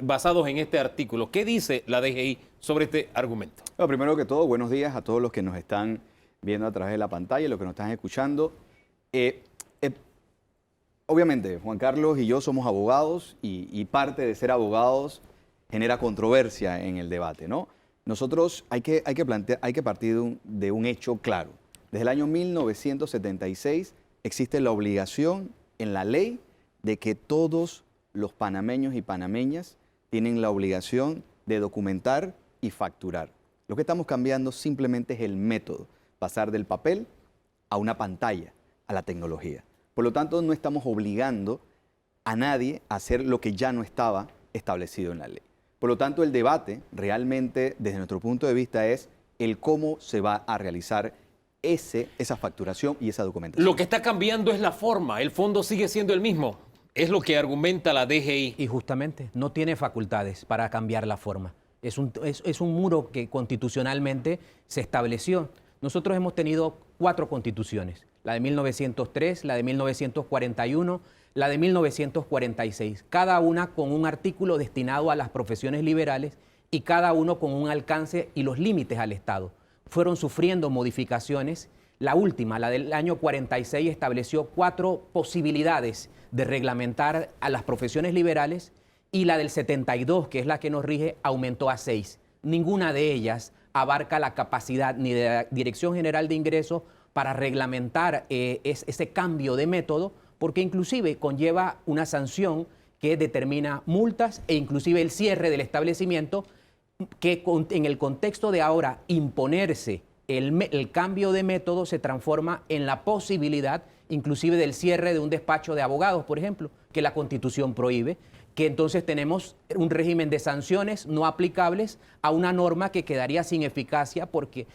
basados en este artículo. ¿Qué dice la DGI sobre este argumento? Bueno, primero que todo, buenos días a todos los que nos están viendo a través de la pantalla y los que nos están escuchando. Obviamente, Juan Carlos y yo somos abogados, y parte de ser abogados genera controversia en el debate, ¿no? Nosotros hay que partir de un hecho claro. Desde el año 1976 existe la obligación en la ley de que todos los panameños y panameñas tienen la obligación de documentar y facturar. Lo que estamos cambiando simplemente es el método, pasar del papel a una pantalla, a la tecnología. Por lo tanto, no estamos obligando a nadie a hacer lo que ya no estaba establecido en la ley. Por lo tanto, el debate realmente, desde nuestro punto de vista, es el cómo se va a realizar esa facturación y esa documentación. Lo que está cambiando es la forma, el fondo sigue siendo el mismo. Es lo que argumenta la DGI. Y justamente no tiene facultades para cambiar la forma. Es un muro que constitucionalmente se estableció. Nosotros hemos tenido 4 constituciones, la de 1903, la de 1941, la de 1946, cada una con un artículo destinado a las profesiones liberales y cada uno con un alcance y los límites al Estado. Fueron sufriendo modificaciones. La última, la del año 46, estableció 4 posibilidades de reglamentar a las profesiones liberales, y la del 72, que es la que nos rige, aumentó a 6. Ninguna de ellas abarca la capacidad ni de la Dirección General de Ingresos para reglamentar ese cambio de método, porque inclusive conlleva una sanción que determina multas e inclusive el cierre del establecimiento, que en el contexto de ahora imponerse el cambio de método se transforma en la posibilidad inclusive del cierre de un despacho de abogados, por ejemplo, que la Constitución prohíbe, que entonces tenemos un régimen de sanciones no aplicables a una norma que quedaría sin eficacia, porque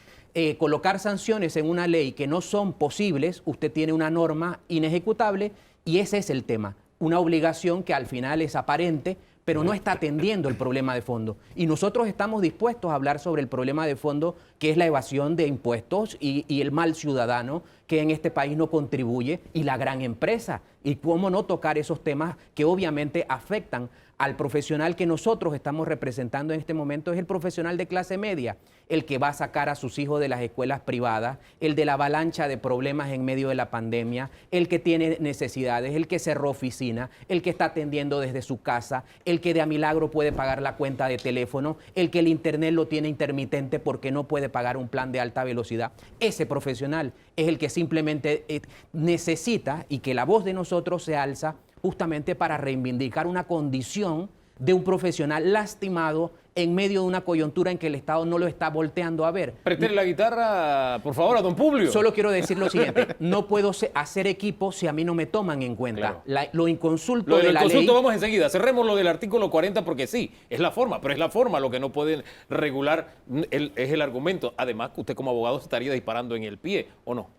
colocar sanciones en una ley que no son posibles, usted tiene una norma inejecutable, y ese es el tema, una obligación que al final es aparente, pero no está atendiendo el problema de fondo. Y nosotros estamos dispuestos a hablar sobre el problema de fondo, que es la evasión de impuestos y el mal ciudadano que en este país no contribuye, y la gran empresa. Y cómo no tocar esos temas que obviamente afectan al profesional que nosotros estamos representando en este momento. Es el profesional de clase media, el que va a sacar a sus hijos de las escuelas privadas, el de la avalancha de problemas en medio de la pandemia, el que tiene necesidades, el que cerró oficina, el que está atendiendo desde su casa, el que de a milagro puede pagar la cuenta de teléfono, el que el internet lo tiene intermitente porque no puede pagar un plan de alta velocidad. Ese profesional es el que simplemente necesita, y que la voz de nosotros se alza justamente para reivindicar una condición de un profesional lastimado en medio de una coyuntura en que el Estado no lo está volteando a ver. Préstele la guitarra, por favor, a don Publio. Solo quiero decir lo siguiente, no puedo hacer equipo si a mí no me toman en cuenta. Claro. Lo inconsulto Lo de del la ley... consulto vamos enseguida. Cerremos lo del artículo 40 porque sí, es la forma, pero es la forma lo que no pueden regular, es el argumento. Además, usted como abogado se estaría disparando en el pie, ¿o no?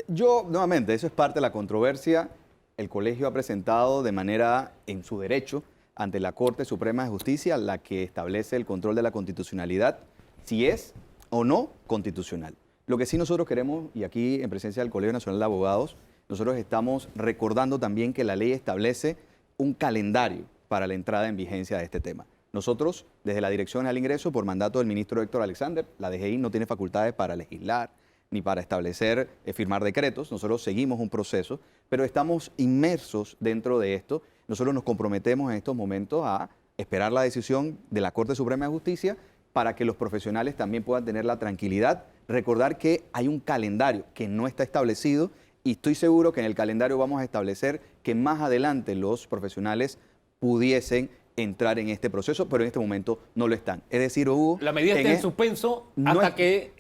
Yo, nuevamente, eso es parte de la controversia. El colegio ha presentado de manera en su derecho ante la Corte Suprema de Justicia, la que establece el control de la constitucionalidad, si es o no constitucional. Lo que sí nosotros queremos, y aquí en presencia del Colegio Nacional de Abogados, nosotros estamos recordando también que la ley establece un calendario para la entrada en vigencia de este tema. Nosotros, desde la Dirección al Ingreso, por mandato del ministro Héctor Alexander, la DGI no tiene facultades para legislar ni para establecer, firmar decretos. Nosotros seguimos un proceso, pero estamos inmersos dentro de esto. Nosotros nos comprometemos en estos momentos a esperar la decisión de la Corte Suprema de Justicia para que los profesionales también puedan tener la tranquilidad. Recordar que hay un calendario que no está establecido y estoy seguro que en el calendario vamos a establecer que más adelante los profesionales pudiesen entrar en este proceso, pero en este momento no lo están. Es decir, Hugo... La medida está en suspenso hasta que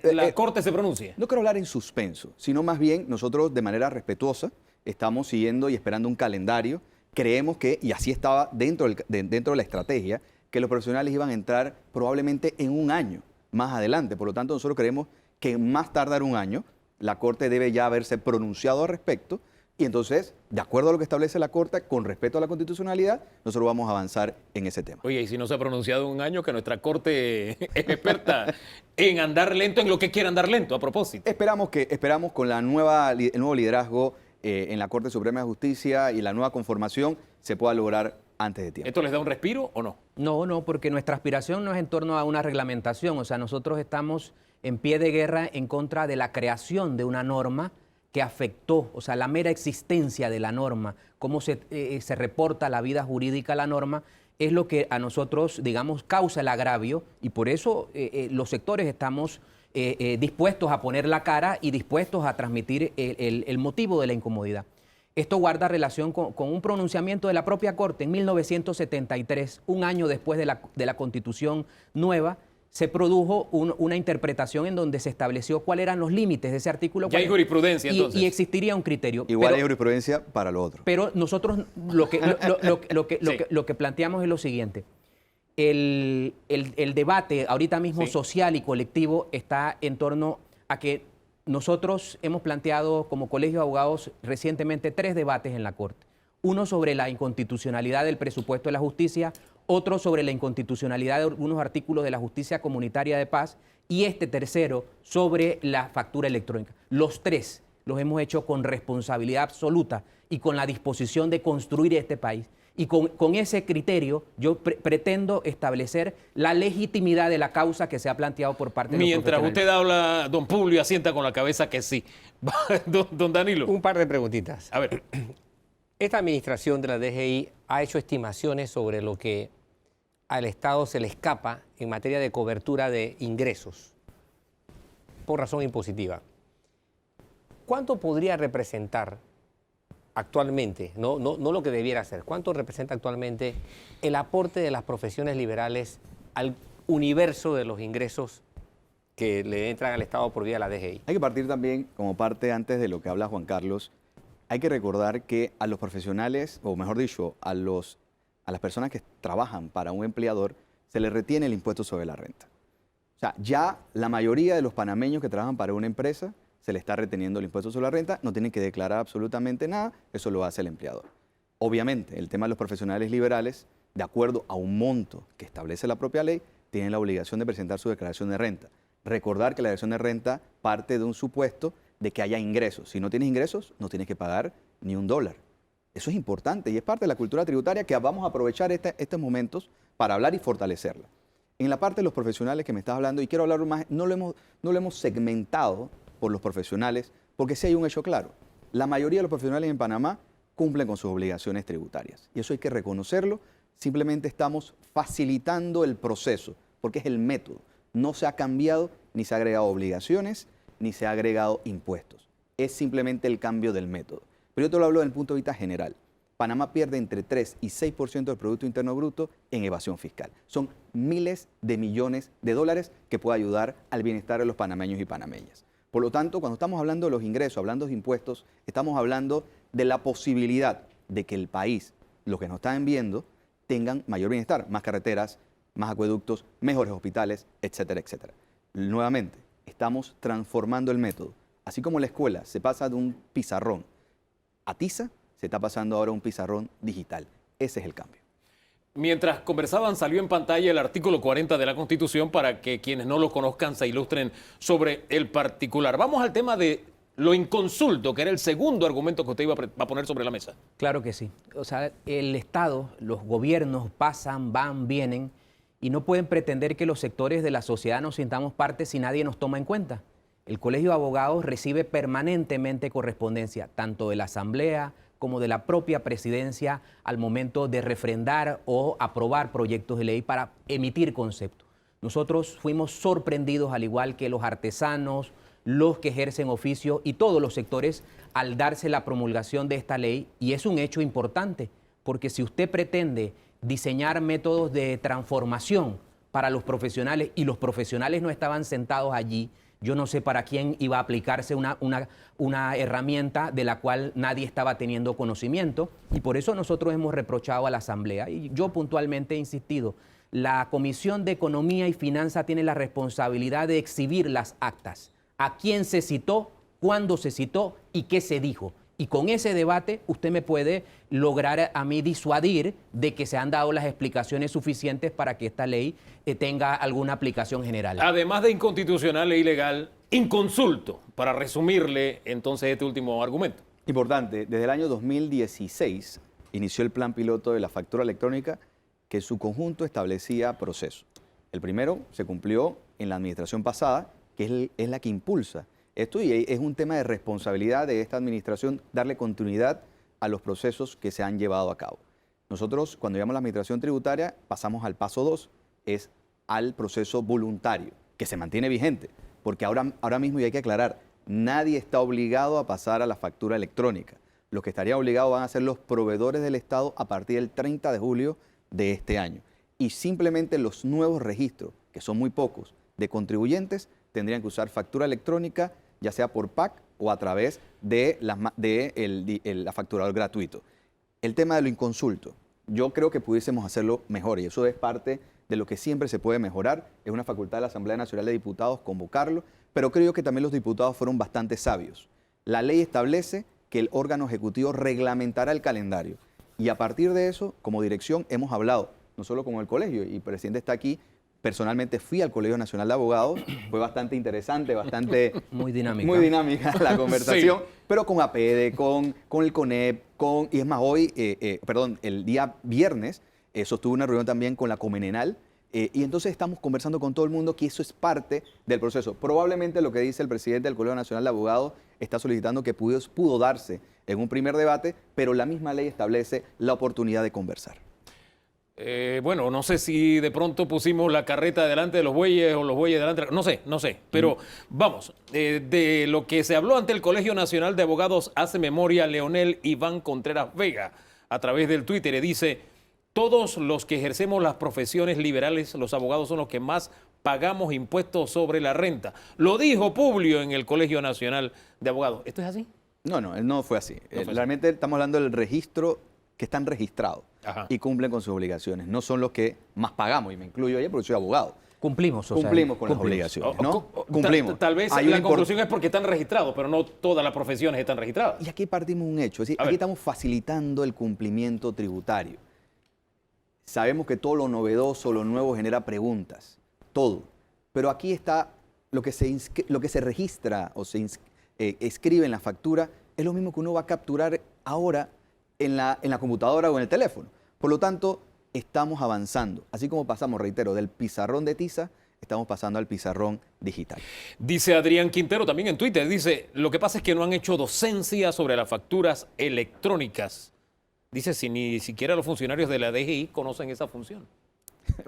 la Corte se pronuncie. No quiero hablar en suspenso, sino más bien nosotros de manera respetuosa estamos siguiendo y esperando un calendario. Creemos que, y así estaba dentro de la estrategia, que los profesionales iban a entrar probablemente en un año más adelante. Por lo tanto, nosotros creemos que más tardar un año, la Corte debe ya haberse pronunciado al respecto. Y entonces, de acuerdo a lo que establece la Corte, con respeto a la constitucionalidad, nosotros vamos a avanzar en ese tema. Oye, y si no se ha pronunciado en un año, que nuestra Corte es experta en andar lento, en lo que quiera andar lento, a propósito. Esperamos con el nuevo liderazgo en la Corte Suprema de Justicia y la nueva conformación se pueda lograr antes de tiempo. ¿Esto les da un respiro o no? No, porque nuestra aspiración no es en torno a una reglamentación. O sea, nosotros estamos en pie de guerra en contra de la creación de una norma que afectó, o sea, la mera existencia de la norma, cómo se reporta la vida jurídica a la norma, es lo que a nosotros, digamos, causa el agravio y por eso los sectores estamos dispuestos a poner la cara y dispuestos a transmitir el motivo de la incomodidad. Esto guarda relación con un pronunciamiento de la propia Corte en 1973, un año después de la Constitución nueva. Se produjo una interpretación en donde se estableció cuáles eran los límites de ese artículo. Ya hay jurisprudencia, entonces. Y existiría un criterio. Igual hay jurisprudencia para lo otro. Pero nosotros lo que planteamos es lo siguiente. El debate ahorita mismo social y colectivo está en torno a que nosotros hemos planteado como Colegio de Abogados recientemente 3 debates en la Corte. Uno sobre la inconstitucionalidad del presupuesto de la justicia, otro sobre la inconstitucionalidad de algunos artículos de la justicia comunitaria de paz y este tercero sobre la factura electrónica. Los 3 los hemos hecho con responsabilidad absoluta y con la disposición de construir este país. Y con ese criterio yo pretendo establecer la legitimidad de la causa que se ha planteado por parte de los Mientras profesionales. usted habla, don Publio asienta con la cabeza que sí. Don Danilo. Un par de preguntitas. A ver. Esta administración de la DGI ha hecho estimaciones sobre lo que al Estado se le escapa en materia de cobertura de ingresos por razón impositiva. ¿Cuánto podría representar actualmente, no lo que debiera ser, cuánto representa actualmente el aporte de las profesiones liberales al universo de los ingresos que le entran al Estado por vía de la DGI? Hay que partir también, como parte antes de lo que habla Juan Carlos, hay que recordar que a los profesionales, o mejor dicho, a las personas que trabajan para un empleador, se les retiene el impuesto sobre la renta. O sea, ya la mayoría de los panameños que trabajan para una empresa se le está reteniendo el impuesto sobre la renta, no tienen que declarar absolutamente nada, eso lo hace el empleador. Obviamente, el tema de los profesionales liberales, de acuerdo a un monto que establece la propia ley, tienen la obligación de presentar su declaración de renta. Recordar que la declaración de renta parte de un supuesto de que haya ingresos. Si no tienes ingresos, no tienes que pagar ni $1. Eso es importante y es parte de la cultura tributaria que vamos a aprovechar estos momentos para hablar y fortalecerla. En la parte de los profesionales que me estás hablando, y quiero hablar más, no lo hemos segmentado por los profesionales, porque sí hay un hecho claro. La mayoría de los profesionales en Panamá cumplen con sus obligaciones tributarias. Y eso hay que reconocerlo. Simplemente estamos facilitando el proceso, porque es el método. No se ha cambiado, ni se ha agregado obligaciones, ni se ha agregado impuestos. Es simplemente el cambio del método. Pero yo te lo hablo desde el punto de vista general. Panamá pierde entre 3 y 6% del Producto Interno Bruto en evasión fiscal. Son miles de millones de dólares que puede ayudar al bienestar de los panameños y panameñas. Por lo tanto, cuando estamos hablando de los ingresos, hablando de impuestos, estamos hablando de la posibilidad de que el país, los que nos están viendo, tengan mayor bienestar, más carreteras, más acueductos, mejores hospitales, etcétera, etcétera. Nuevamente, estamos transformando el método. Así como la escuela se pasa de un pizarrón a tiza, se está pasando ahora a un pizarrón digital. Ese es el cambio. Mientras conversaban, salió en pantalla el artículo 40 de la Constitución para que quienes no lo conozcan se ilustren sobre el particular. Vamos al tema de lo inconsulto, que era el segundo argumento que usted iba a poner sobre la mesa. Claro que sí. O sea, el Estado, los gobiernos pasan, van, vienen y no pueden pretender que los sectores de la sociedad nos sintamos parte si nadie nos toma en cuenta. El Colegio de Abogados recibe permanentemente correspondencia, tanto de la Asamblea como de la propia Presidencia al momento de refrendar o aprobar proyectos de ley para emitir conceptos. Nosotros fuimos sorprendidos, al igual que los artesanos, los que ejercen oficio y todos los sectores, al darse la promulgación de esta ley, y es un hecho importante, porque si usted pretende diseñar métodos de transformación para los profesionales y los profesionales no estaban sentados allí, yo no sé para quién iba a aplicarse una herramienta de la cual nadie estaba teniendo conocimiento, y por eso nosotros hemos reprochado a la Asamblea, y yo puntualmente he insistido, la Comisión de Economía y Finanzas tiene la responsabilidad de exhibir las actas, a quién se citó, cuándo se citó y qué se dijo. Y con ese debate usted me puede lograr a mí disuadir de que se han dado las explicaciones suficientes para que esta ley tenga alguna aplicación general. Además de inconstitucional e ilegal, inconsulto, para resumirle entonces este último argumento. Importante, desde el año 2016 inició el plan piloto de la factura electrónica que en su conjunto establecía procesos. El primero se cumplió en la administración pasada, que es la que impulsa esto, y es un tema de responsabilidad de esta administración darle continuidad a los procesos que se han llevado a cabo. Nosotros, cuando llegamos a la administración tributaria, pasamos al paso 2, es al proceso voluntario, que se mantiene vigente, porque ahora mismo, y hay que aclarar, nadie está obligado a pasar a la factura electrónica. Los que estarían obligados van a ser los proveedores del Estado a partir del 30 de julio de este año. Y simplemente los nuevos registros, que son muy pocos, de contribuyentes, tendrían que usar factura electrónica, ya sea por PAC o a través de la facturador gratuito. El tema de lo inconsulto, yo creo que pudiésemos hacerlo mejor, y eso es parte de lo que siempre se puede mejorar. Es una facultad de la Asamblea Nacional de Diputados convocarlo, pero creo que también los diputados fueron bastante sabios. La ley establece que el órgano ejecutivo reglamentará el calendario, y a partir de eso, como dirección, hemos hablado, no solo con el colegio, y el presidente está aquí. Personalmente fui al Colegio Nacional de Abogados, fue bastante interesante, bastante... Muy dinámica. Muy dinámica la conversación, Sí. Pero con APEDE, con el CONEP, y es más, hoy, el día viernes, sostuve una reunión también con la Comenenal, y entonces estamos conversando con todo el mundo que eso es parte del proceso. Probablemente lo que dice el presidente del Colegio Nacional de Abogados está solicitando que pudo darse en un primer debate, pero la misma ley establece la oportunidad de conversar. Bueno, no sé si de pronto pusimos la carreta delante de los bueyes o los bueyes delante de no sé, pero vamos, de lo que se habló ante el Colegio Nacional de Abogados hace memoria Leonel Iván Contreras Vega a través del Twitter, y dice: todos los que ejercemos las profesiones liberales, los abogados son los que más pagamos impuestos sobre la renta. Lo dijo Publio en el Colegio Nacional de Abogados. ¿Esto es así? No, no fue así. No fue así. Realmente estamos hablando del registro que están registrados. Ajá. Y cumplen con sus obligaciones. No son los que más pagamos, y me incluyo ahí porque soy abogado. Cumplimos, Cumplimos con las obligaciones, ¿no? Cumplimos. Tal vez Hay la una conclusión es porque están registrados, pero no todas las profesiones están registradas. Y aquí partimos un hecho. Es decir, A aquí ver. estamos facilitando el cumplimiento tributario. Sabemos que todo lo novedoso, lo nuevo genera preguntas. Todo. Pero aquí está lo que se registra o se escribe en la factura, es lo mismo que uno va a capturar ahora en la computadora o en el teléfono. Por lo tanto, estamos avanzando. Así como pasamos, reitero, del pizarrón de tiza, estamos pasando al pizarrón digital. Dice Adrián Quintero también en Twitter, dice: lo que pasa es que no han hecho docencia sobre las facturas electrónicas. Dice, si ni siquiera los funcionarios de la DGI conocen esa función.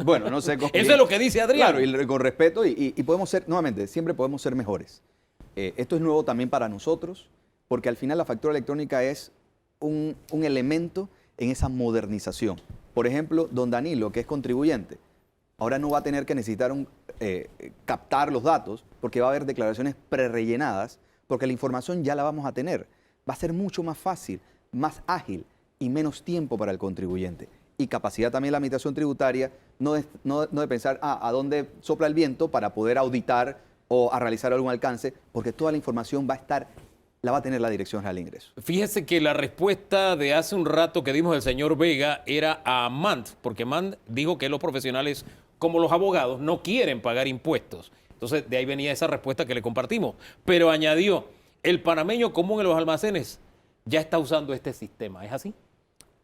Bueno, no sé cómo... Eso es lo que dice Adrián. Claro, y con respeto, y podemos ser, nuevamente, siempre podemos ser mejores. Esto es nuevo también para nosotros, porque al final la factura electrónica es un elemento en esa modernización. Por ejemplo, don Danilo, que es contribuyente, ahora no va a tener que necesitar captar los datos porque va a haber declaraciones prerellenadas, porque la información ya la vamos a tener. Va a ser mucho más fácil, más ágil y menos tiempo para el contribuyente. Y capacidad también la administración tributaria, no de pensar a dónde sopla el viento para poder auditar o a realizar algún alcance, porque toda la información la va a tener la Dirección General de Ingresos. Fíjese que la respuesta de hace un rato que dimos del señor Vega era a Mant, porque Mant dijo que los profesionales, como los abogados, no quieren pagar impuestos. Entonces, de ahí venía esa respuesta que le compartimos. Pero añadió, el panameño común en los almacenes ya está usando este sistema. ¿Es así?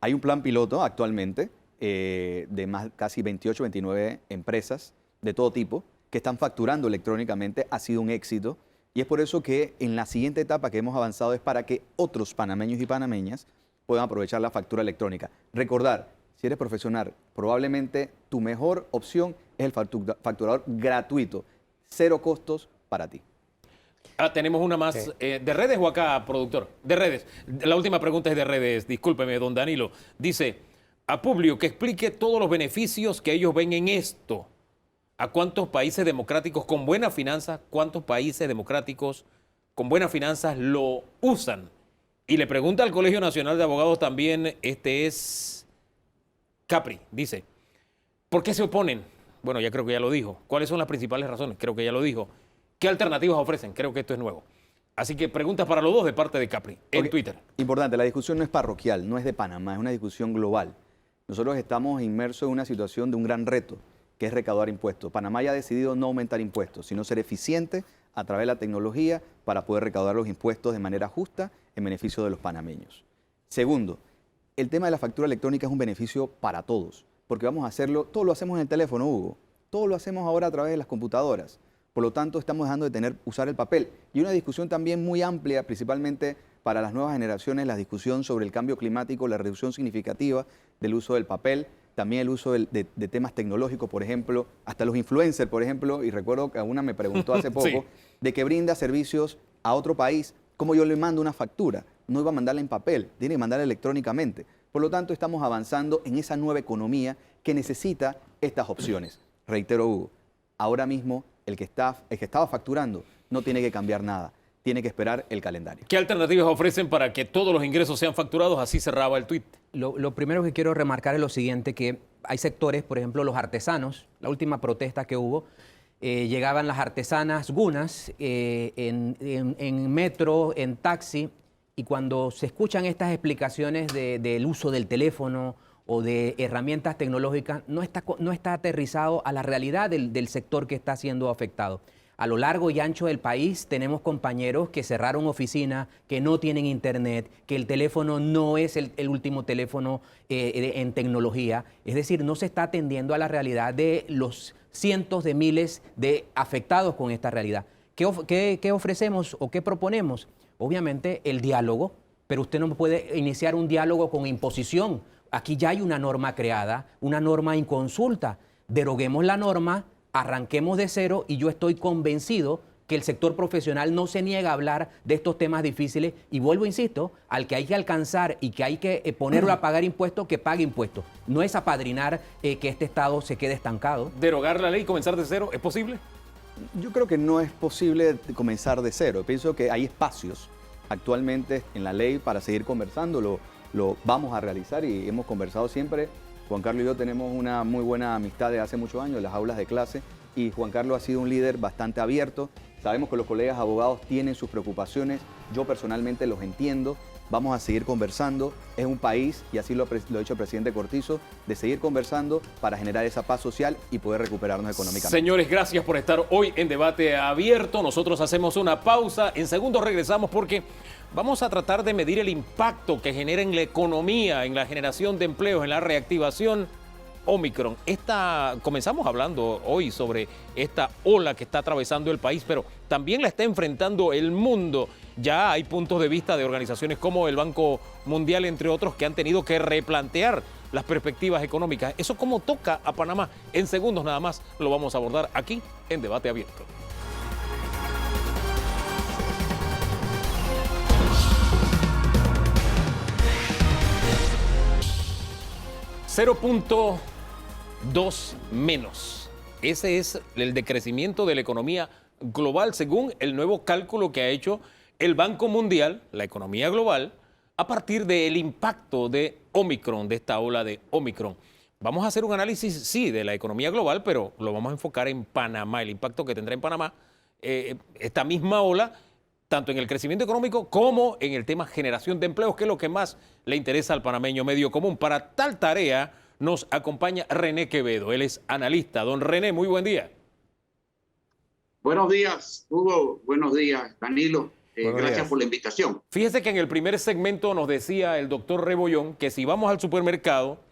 Hay un plan piloto actualmente de casi 28, 29 empresas de todo tipo que están facturando electrónicamente. Ha sido un éxito. Y es por eso que en la siguiente etapa que hemos avanzado es para que otros panameños y panameñas puedan aprovechar la factura electrónica. Recordar, si eres profesional, probablemente tu mejor opción es el facturador gratuito, 0 costos para ti. Tenemos una más. Sí. ¿De redes o acá, productor? De redes. La última pregunta es de redes. Discúlpeme, don Danilo. Dice, a Publio que explique todos los beneficios que ellos ven en esto. ¿A cuántos países democráticos con buenas finanzas, cuántos países democráticos con buenas finanzas lo usan? Y le pregunta al Colegio Nacional de Abogados también, este es Capri, dice, ¿por qué se oponen? Bueno, ya creo que ya lo dijo. ¿Cuáles son las principales razones? Creo que ya lo dijo. ¿Qué alternativas ofrecen? Creo que esto es nuevo. Así que preguntas para los dos de parte de Capri, en Twitter. Importante, la discusión no es parroquial, no es de Panamá, es una discusión global. Nosotros estamos inmersos en una situación de un gran reto, que es recaudar impuestos. Panamá ya ha decidido no aumentar impuestos, sino ser eficiente a través de la tecnología para poder recaudar los impuestos de manera justa en beneficio de los panameños. Segundo, el tema de la factura electrónica es un beneficio para todos, porque vamos a hacerlo, todo lo hacemos en el teléfono, Hugo, todo lo hacemos ahora a través de las computadoras. Por lo tanto, estamos dejando de usar el papel. Y una discusión también muy amplia, principalmente para las nuevas generaciones, la discusión sobre el cambio climático, la reducción significativa del uso del papel, también el uso de temas tecnológicos, por ejemplo, hasta los influencers, por ejemplo, y recuerdo que una me preguntó hace poco, Sí. de que brinda servicios a otro país, ¿cómo yo le mando una factura? No iba a mandarla en papel, tiene que mandarla electrónicamente. Por lo tanto, estamos avanzando en esa nueva economía que necesita estas opciones. Reitero, Hugo, ahora mismo el que estaba facturando no tiene que cambiar nada, tiene que esperar el calendario. ¿Qué alternativas ofrecen para que todos los ingresos sean facturados? Así cerraba el tuit. Lo primero que quiero remarcar es lo siguiente, que hay sectores, por ejemplo, los artesanos, la última protesta que hubo, llegaban las artesanas gunas en metro, en taxi, y cuando se escuchan estas explicaciones del uso del teléfono o de herramientas tecnológicas, no está aterrizado a la realidad del sector que está siendo afectado. A lo largo y ancho del país tenemos compañeros que cerraron oficinas, que no tienen internet, que el teléfono no es el último teléfono en tecnología. Es decir, no se está atendiendo a la realidad de los cientos de miles de afectados con esta realidad. ¿Qué ofrecemos o qué proponemos? Obviamente el diálogo, pero usted no puede iniciar un diálogo con imposición. Aquí ya hay una norma creada, una norma en consulta. Deroguemos la norma, arranquemos de cero y yo estoy convencido que el sector profesional no se niega a hablar de estos temas difíciles y vuelvo, insisto, al que hay que alcanzar y que hay que ponerlo a pagar impuestos, que pague impuestos. No es apadrinar que este Estado se quede estancado. ¿Derogar la ley y comenzar de cero es posible? Yo creo que no es posible comenzar de cero. Pienso que hay espacios actualmente en la ley para seguir conversando. Lo vamos a realizar y hemos conversado siempre. Juan Carlos y yo tenemos una muy buena amistad de hace muchos años en las aulas de clase y Juan Carlos ha sido un líder bastante abierto. Sabemos que los colegas abogados tienen sus preocupaciones, yo personalmente los entiendo. Vamos a seguir conversando. Es un país, y así lo ha dicho el presidente Cortizo, de seguir conversando para generar esa paz social y poder recuperarnos económicamente. Señores, gracias por estar hoy en Debate Abierto. Nosotros hacemos una pausa. En segundos regresamos porque vamos a tratar de medir el impacto que genera en la economía, en la generación de empleos, en la reactivación Omicron. Comenzamos hablando hoy sobre esta ola que está atravesando el país, pero también la está enfrentando el mundo. Ya hay puntos de vista de organizaciones como el Banco Mundial, entre otros, que han tenido que replantear las perspectivas económicas. ¿Eso cómo toca a Panamá? En segundos nada más lo vamos a abordar aquí en Debate Abierto. 0.2 menos. Ese es el decrecimiento de la economía global según el nuevo cálculo que ha hecho el Banco Mundial, la economía global, a partir del impacto de Omicron, de esta ola de Omicron. Vamos a hacer un análisis, sí, de la economía global, pero lo vamos a enfocar en Panamá, el impacto que tendrá en Panamá esta misma ola, tanto en el crecimiento económico como en el tema generación de empleos, que es lo que más le interesa al panameño medio común. Para tal tarea nos acompaña René Quevedo, él es analista. Don René, muy buen día. Buenos días, Hugo. Buenos días, Danilo. Buenos Gracias días por la invitación. Fíjese que en el primer segmento nos decía el doctor Rebollón que si vamos al supermercado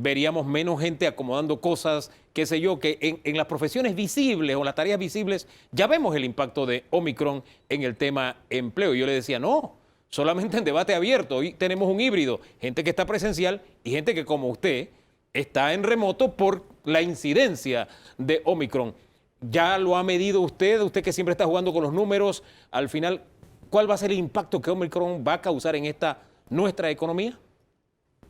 veríamos menos gente acomodando cosas, qué sé yo, que en las profesiones visibles o las tareas visibles ya vemos el impacto de Omicron en el tema empleo. Y yo le decía, no, solamente en debate abierto. Hoy tenemos un híbrido, gente que está presencial y gente que, como usted, está en remoto por la incidencia de Omicron. ¿Ya lo ha medido usted que siempre está jugando con los números? Al final, ¿cuál va a ser el impacto que Omicron va a causar en esta nuestra economía?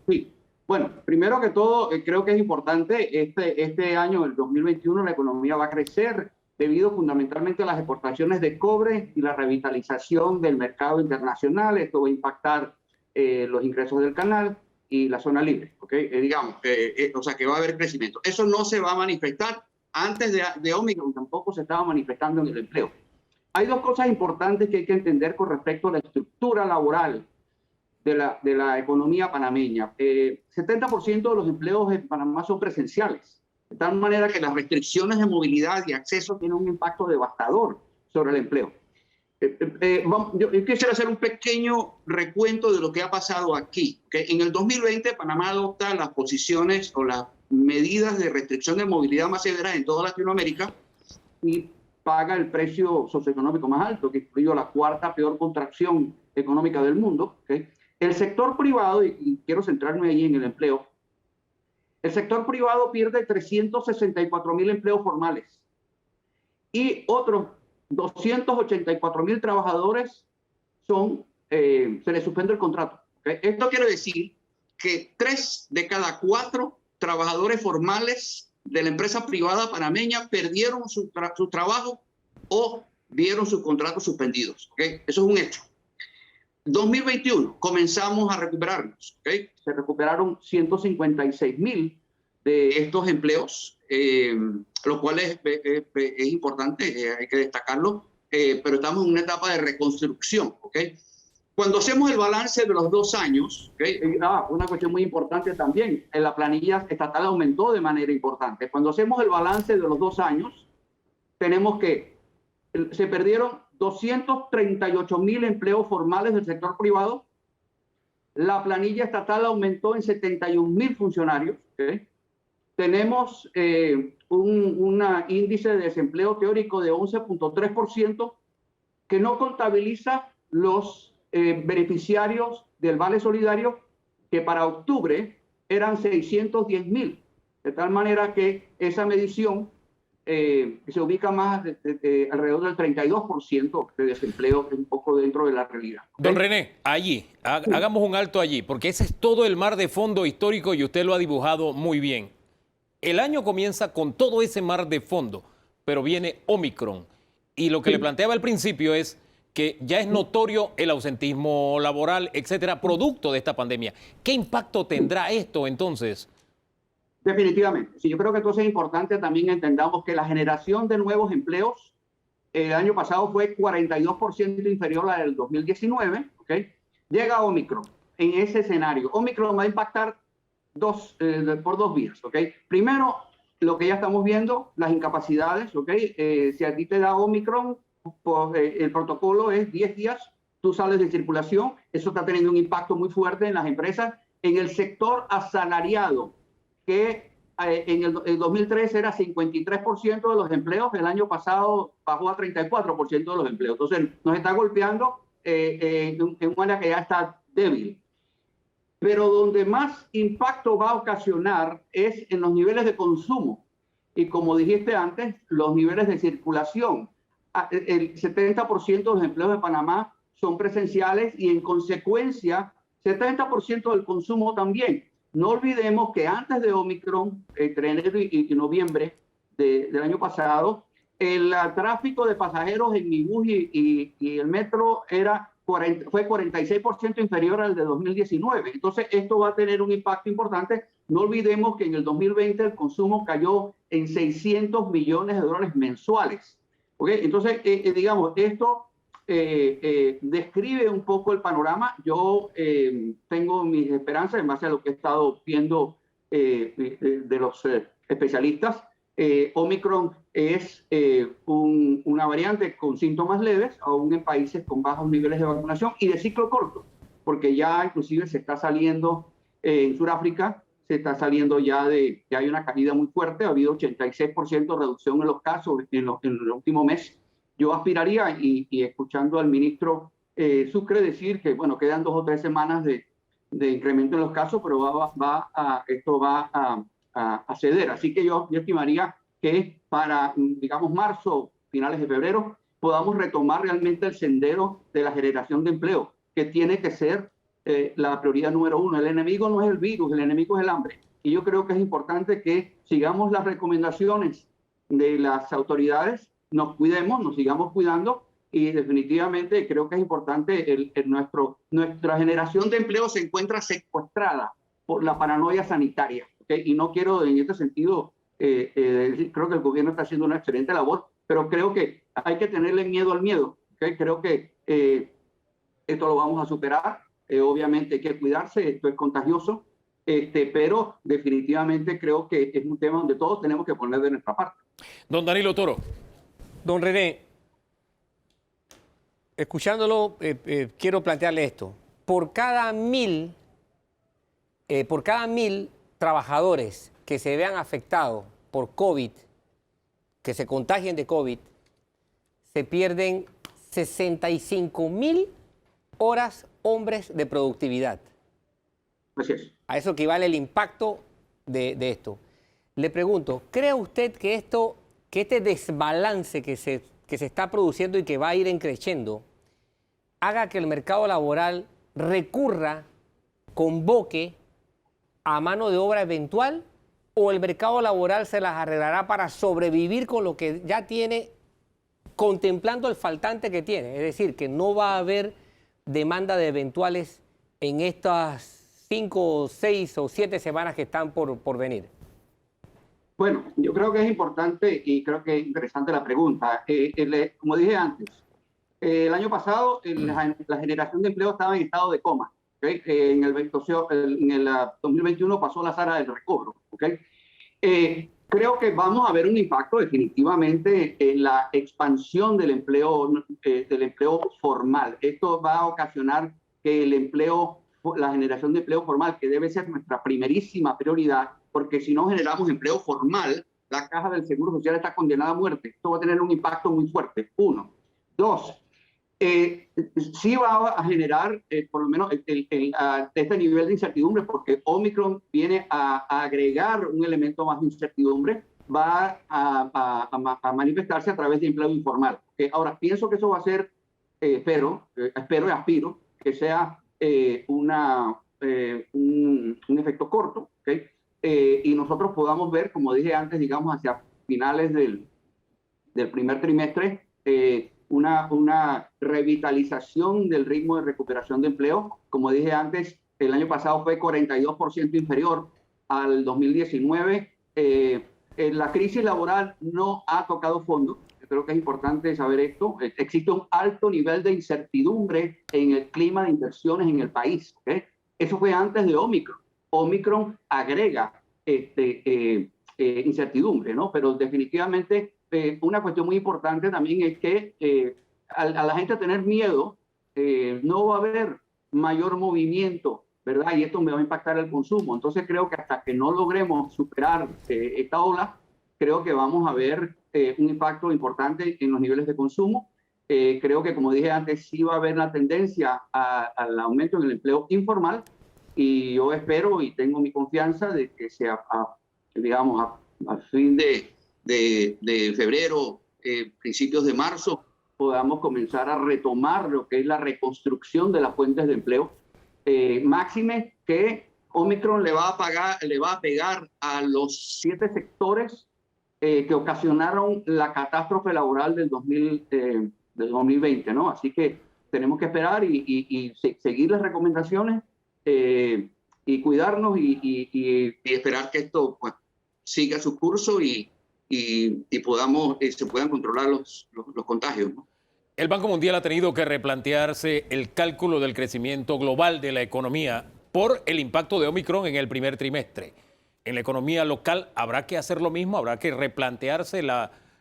Sí. Bueno, primero que todo, creo que es importante, este año, el 2021, la economía va a crecer debido fundamentalmente a las exportaciones de cobre y la revitalización del mercado internacional. Esto va a impactar los ingresos del canal y la zona libre, ¿ok? O sea que va a haber crecimiento. Eso no se va a manifestar antes de Omicron, tampoco se estaba manifestando en el empleo. Hay dos cosas importantes que hay que entender con respecto a la estructura laboral de la economía panameña. 70% de los empleos en Panamá son presenciales, de tal manera que las restricciones de movilidad y acceso tienen un impacto devastador sobre el empleo. Yo quisiera hacer un pequeño recuento de lo que ha pasado aquí. En el 2020, Panamá adopta las posiciones o las medidas de restricción de movilidad más severas en toda Latinoamérica y paga el precio socioeconómico más alto, que incluyó la cuarta peor contracción económica del mundo. El sector privado, y quiero centrarme ahí en el empleo, el sector privado pierde 364,000 empleos formales y otros 284,000 trabajadores se les suspende el contrato. Esto quiere decir que 3 de cada 4 trabajadores formales de la empresa privada panameña perdieron su trabajo o vieron sus contratos suspendidos. Eso es un hecho. 2021 comenzamos a recuperarnos. Se recuperaron 156,000 de estos empleos, lo cual es importante, hay que destacarlo, pero estamos en una etapa de reconstrucción. Cuando hacemos el balance de los 2 años, una cuestión muy importante también, en la planilla estatal aumentó de manera importante. Cuando hacemos el balance de los 2 años, tenemos que se perdieron 238,000 empleos formales del sector privado. La planilla estatal aumentó en 71,000 funcionarios. Tenemos un índice de desempleo teórico de 11.3% que no contabiliza los beneficiarios del Vale Solidario, que para octubre eran 610,000. De tal manera que esa medición se ubica más alrededor del 32% de desempleo, un poco dentro de la realidad. Don René, allí, hagamos un alto allí, porque ese es todo el mar de fondo histórico y usted lo ha dibujado muy bien. El año comienza con todo ese mar de fondo, pero viene Omicron. Y lo que le planteaba al principio es que ya es notorio el ausentismo laboral, etcétera, producto de esta pandemia. ¿Qué impacto tendrá esto entonces? Definitivamente. Sí, yo creo que entonces es importante también entendamos que la generación de nuevos empleos el año pasado fue 42% inferior a la del 2019. Llega Omicron en ese escenario. Omicron va a impactar por 2 vías. Primero, lo que ya estamos viendo, las incapacidades. Si a ti te da Omicron, pues, el protocolo es 10 días, tú sales de circulación. Eso está teniendo un impacto muy fuerte en las empresas. En el sector asalariado, que en el 2003 era 53% de los empleos, el año pasado bajó a 34% de los empleos. Entonces nos está golpeando en un área que ya está débil. Pero donde más impacto va a ocasionar es en los niveles de consumo. Y como dijiste antes, los niveles de circulación. El 70% de los empleos de Panamá son presenciales y en consecuencia 70% del consumo también. No olvidemos que antes de Omicron, entre enero y noviembre del año pasado, el tráfico de pasajeros en mi bus y el metro fue 46% inferior al de 2019. Entonces, esto va a tener un impacto importante. No olvidemos que en el 2020 el consumo cayó en $600 millones mensuales. ¿Okay? Entonces, digamos, esto describe un poco el panorama. Yo tengo mis esperanzas en base a lo que he estado viendo de los especialistas. Omicron es una variante con síntomas leves, aún en países con bajos niveles de vacunación y de ciclo corto, porque ya inclusive se está saliendo en Sudáfrica, se está saliendo ya hay una caída muy fuerte, ha habido 86% de reducción en los casos en el último mes. Yo aspiraría, y escuchando al ministro Sucre decir que, bueno, quedan 2 o 3 semanas de incremento en los casos, pero esto va a ceder. Así que yo estimaría que para, digamos, marzo, finales de febrero, podamos retomar realmente el sendero de la generación de empleo, que tiene que ser la prioridad número 1. El enemigo no es el virus, el enemigo es el hambre. Y yo creo que es importante que sigamos las recomendaciones de las autoridades, nos cuidemos, nos sigamos cuidando, y definitivamente creo que es importante nuestra generación de empleo se encuentra secuestrada por la paranoia sanitaria. ¿Okay? Y no quiero en este sentido, creo que el gobierno está haciendo una excelente labor, pero creo que hay que tenerle miedo al miedo. ¿Okay? Creo que esto lo vamos a superar. Obviamente hay que cuidarse, esto es contagioso, pero definitivamente creo que es un tema donde todos tenemos que poner de nuestra parte. Don Danilo Toro. Don René, escuchándolo, quiero plantearle esto. Por cada 1,000 trabajadores que se vean afectados por COVID, que se contagien de COVID, se pierden 65,000 horas hombres de productividad. Así es. A eso equivale el impacto de esto. Le pregunto, ¿cree usted que este desbalance que se está produciendo y que va a ir creciendo haga que el mercado laboral recurra, convoque a mano de obra eventual, o el mercado laboral se las arreglará para sobrevivir con lo que ya tiene, contemplando el faltante que tiene? Es decir, que no va a haber demanda de eventuales en estas 5, 6 o 7 semanas que están por venir. Bueno, yo creo que es importante y creo que es interesante la pregunta. Como dije antes, el año pasado la generación de empleo estaba en estado de coma. ¿Okay? En el 2021 pasó la sala del recobro. ¿Okay? Creo que vamos a ver un impacto definitivamente en la expansión del empleo formal. Esto va a ocasionar que la generación de empleo formal, que debe ser nuestra primerísima prioridad, porque si no generamos empleo formal, la caja del Seguro Social está condenada a muerte. Esto va a tener un impacto muy fuerte. 1. 2. Sí va a generar por lo menos este nivel de incertidumbre, porque Omicron viene a agregar un elemento más de incertidumbre, va a manifestarse a través de empleo informal. Ahora, pienso que eso va a ser, espero y aspiro que sea un efecto corto, ¿okay? Y nosotros podamos ver, como dije antes, digamos hacia finales del primer trimestre, una revitalización del ritmo de recuperación de empleo. Como dije antes, el año pasado fue 42% inferior al 2019. La crisis laboral no ha tocado fondo. Yo creo que es importante saber esto. Existe un alto nivel de incertidumbre en el clima de inversiones en el país. ¿Okay? Eso fue antes de Omicron. Omicron agrega incertidumbre, ¿no? Pero definitivamente una cuestión muy importante también es que a la gente tener miedo, no va a haber mayor movimiento, ¿verdad? Y esto me va a impactar el consumo. Entonces creo que hasta que no logremos superar esta ola, creo que vamos a ver un impacto importante en los niveles de consumo. Creo que, como dije antes, sí va a haber la tendencia al aumento en el empleo informal, y yo espero y tengo mi confianza de que sea, digamos, a fin de febrero, principios de marzo, podamos comenzar a retomar lo que es la reconstrucción de las fuentes de empleo. Máxime que Omicron le va a pegar a los 7 sectores que ocasionaron la catástrofe laboral del 2020, ¿no? Así que tenemos que esperar y seguir las recomendaciones y cuidarnos y esperar que esto pues, siga su curso y se puedan controlar los contagios, ¿no? El Banco Mundial ha tenido que replantearse el cálculo del crecimiento global de la economía por el impacto de Omicron en el primer trimestre. En la economía local habrá que hacer lo mismo, habrá que replantearse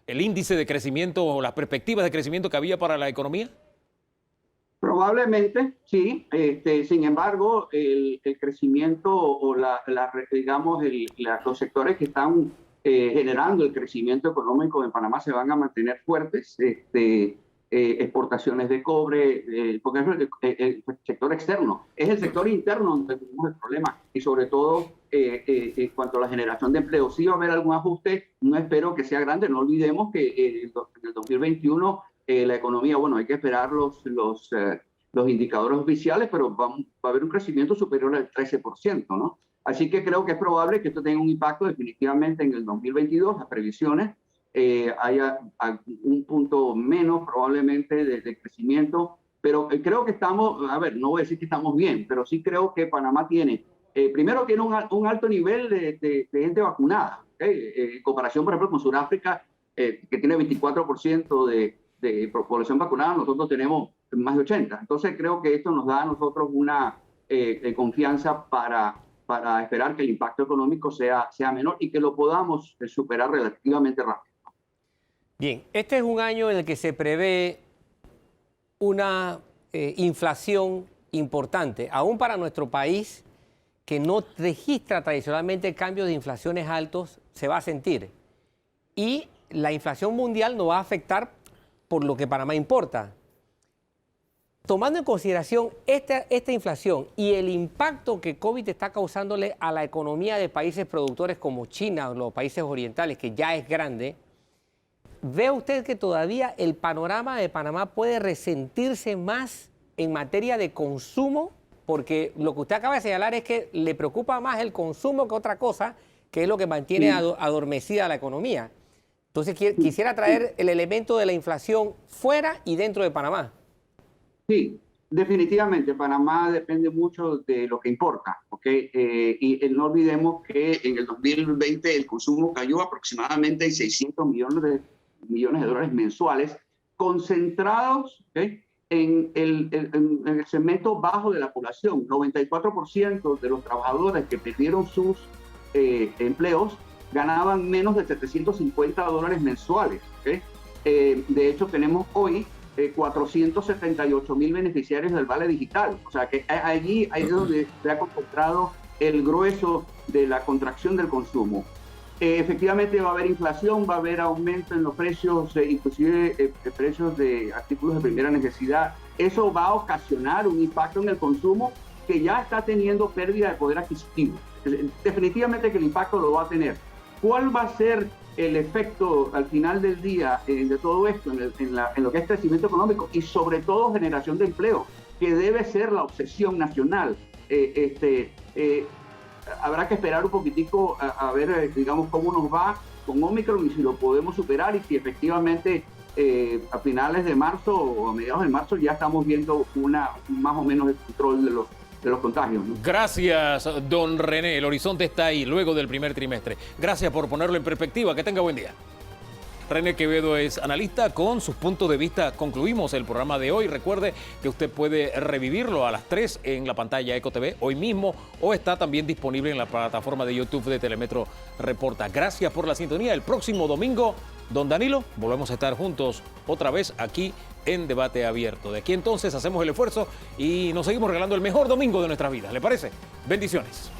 el índice de crecimiento o las perspectivas de crecimiento que había para la economía. Probablemente, sí. Sin embargo, el crecimiento o digamos, los sectores que están generando el crecimiento económico en Panamá se van a mantener fuertes. Exportaciones de cobre, porque es el sector externo. Es el sector interno donde tenemos el problema. Y sobre todo, en cuanto a la generación de empleo, sí va a haber algún ajuste, no espero que sea grande. No olvidemos que en el 2021 la economía, bueno, hay que esperar los indicadores oficiales, pero va a haber un crecimiento superior al 13%, ¿no? Así que creo que es probable que esto tenga un impacto definitivamente en el 2022, las previsiones. Haya un punto menos probablemente de crecimiento, pero creo que estamos, a ver, no voy a decir que estamos bien, pero sí creo que Panamá tiene, primero tiene un alto nivel de gente vacunada, en comparación, por ejemplo, con Sudáfrica, que tiene 24% de población vacunada, nosotros tenemos más de 80%. Entonces creo que esto nos da a nosotros una confianza para esperar que el impacto económico sea menor y que lo podamos superar relativamente rápido. Bien, este es un año en el que se prevé una inflación importante, aún para nuestro país, que no registra tradicionalmente cambios de inflaciones altos, se va a sentir. Y la inflación mundial nos va a afectar por lo que Panamá importa. Tomando en consideración esta inflación y el impacto que COVID está causándole a la economía de países productores como China o los países orientales, que ya es grande, ¿ve usted que todavía el panorama de Panamá puede resentirse más en materia de consumo? Porque lo que usted acaba de señalar es que le preocupa más el consumo que otra cosa, que es lo que mantiene adormecida la economía. Entonces quisiera traer el elemento de la inflación fuera y dentro de Panamá. Sí, definitivamente. Panamá depende mucho de lo que importa, ¿ok? Y no olvidemos que en el 2020 el consumo cayó aproximadamente en 600 millones de dólares mensuales, concentrados, ¿okay?, en el segmento bajo de la población. 94% de los trabajadores que perdieron sus empleos ganaban menos de $750 mensuales. ¿Okay? De hecho, tenemos hoy 478,000 beneficiarios del Vale Digital. O sea que allí es donde se ha concentrado el grueso de la contracción del consumo. Efectivamente va a haber inflación, va a haber aumento en los precios, inclusive precios de artículos de primera necesidad. Eso va a ocasionar un impacto en el consumo que ya está teniendo pérdida de poder adquisitivo. Definitivamente que el impacto lo va a tener. ¿Cuál va a ser el efecto al final del día de todo esto en lo que es crecimiento económico y sobre todo generación de empleo, que debe ser la obsesión nacional? Habrá que esperar un poquitico a ver, digamos, cómo nos va con Omicron y si lo podemos superar y si efectivamente a finales de marzo o a mediados de marzo ya estamos viendo más o menos el control de los contagios, ¿no? Gracias, don René. El horizonte está ahí, luego del primer trimestre. Gracias por ponerlo en perspectiva. Que tenga buen día. René Quevedo es analista. Con sus puntos de vista concluimos el programa de hoy. Recuerde que usted puede revivirlo a las 3 en la pantalla EcoTV hoy mismo o está también disponible en la plataforma de YouTube de Telemetro Reporta. Gracias por la sintonía. El próximo domingo, don Danilo, volvemos a estar juntos otra vez aquí en Debate Abierto. De aquí entonces hacemos el esfuerzo y nos seguimos regalando el mejor domingo de nuestras vidas. ¿Le parece? Bendiciones.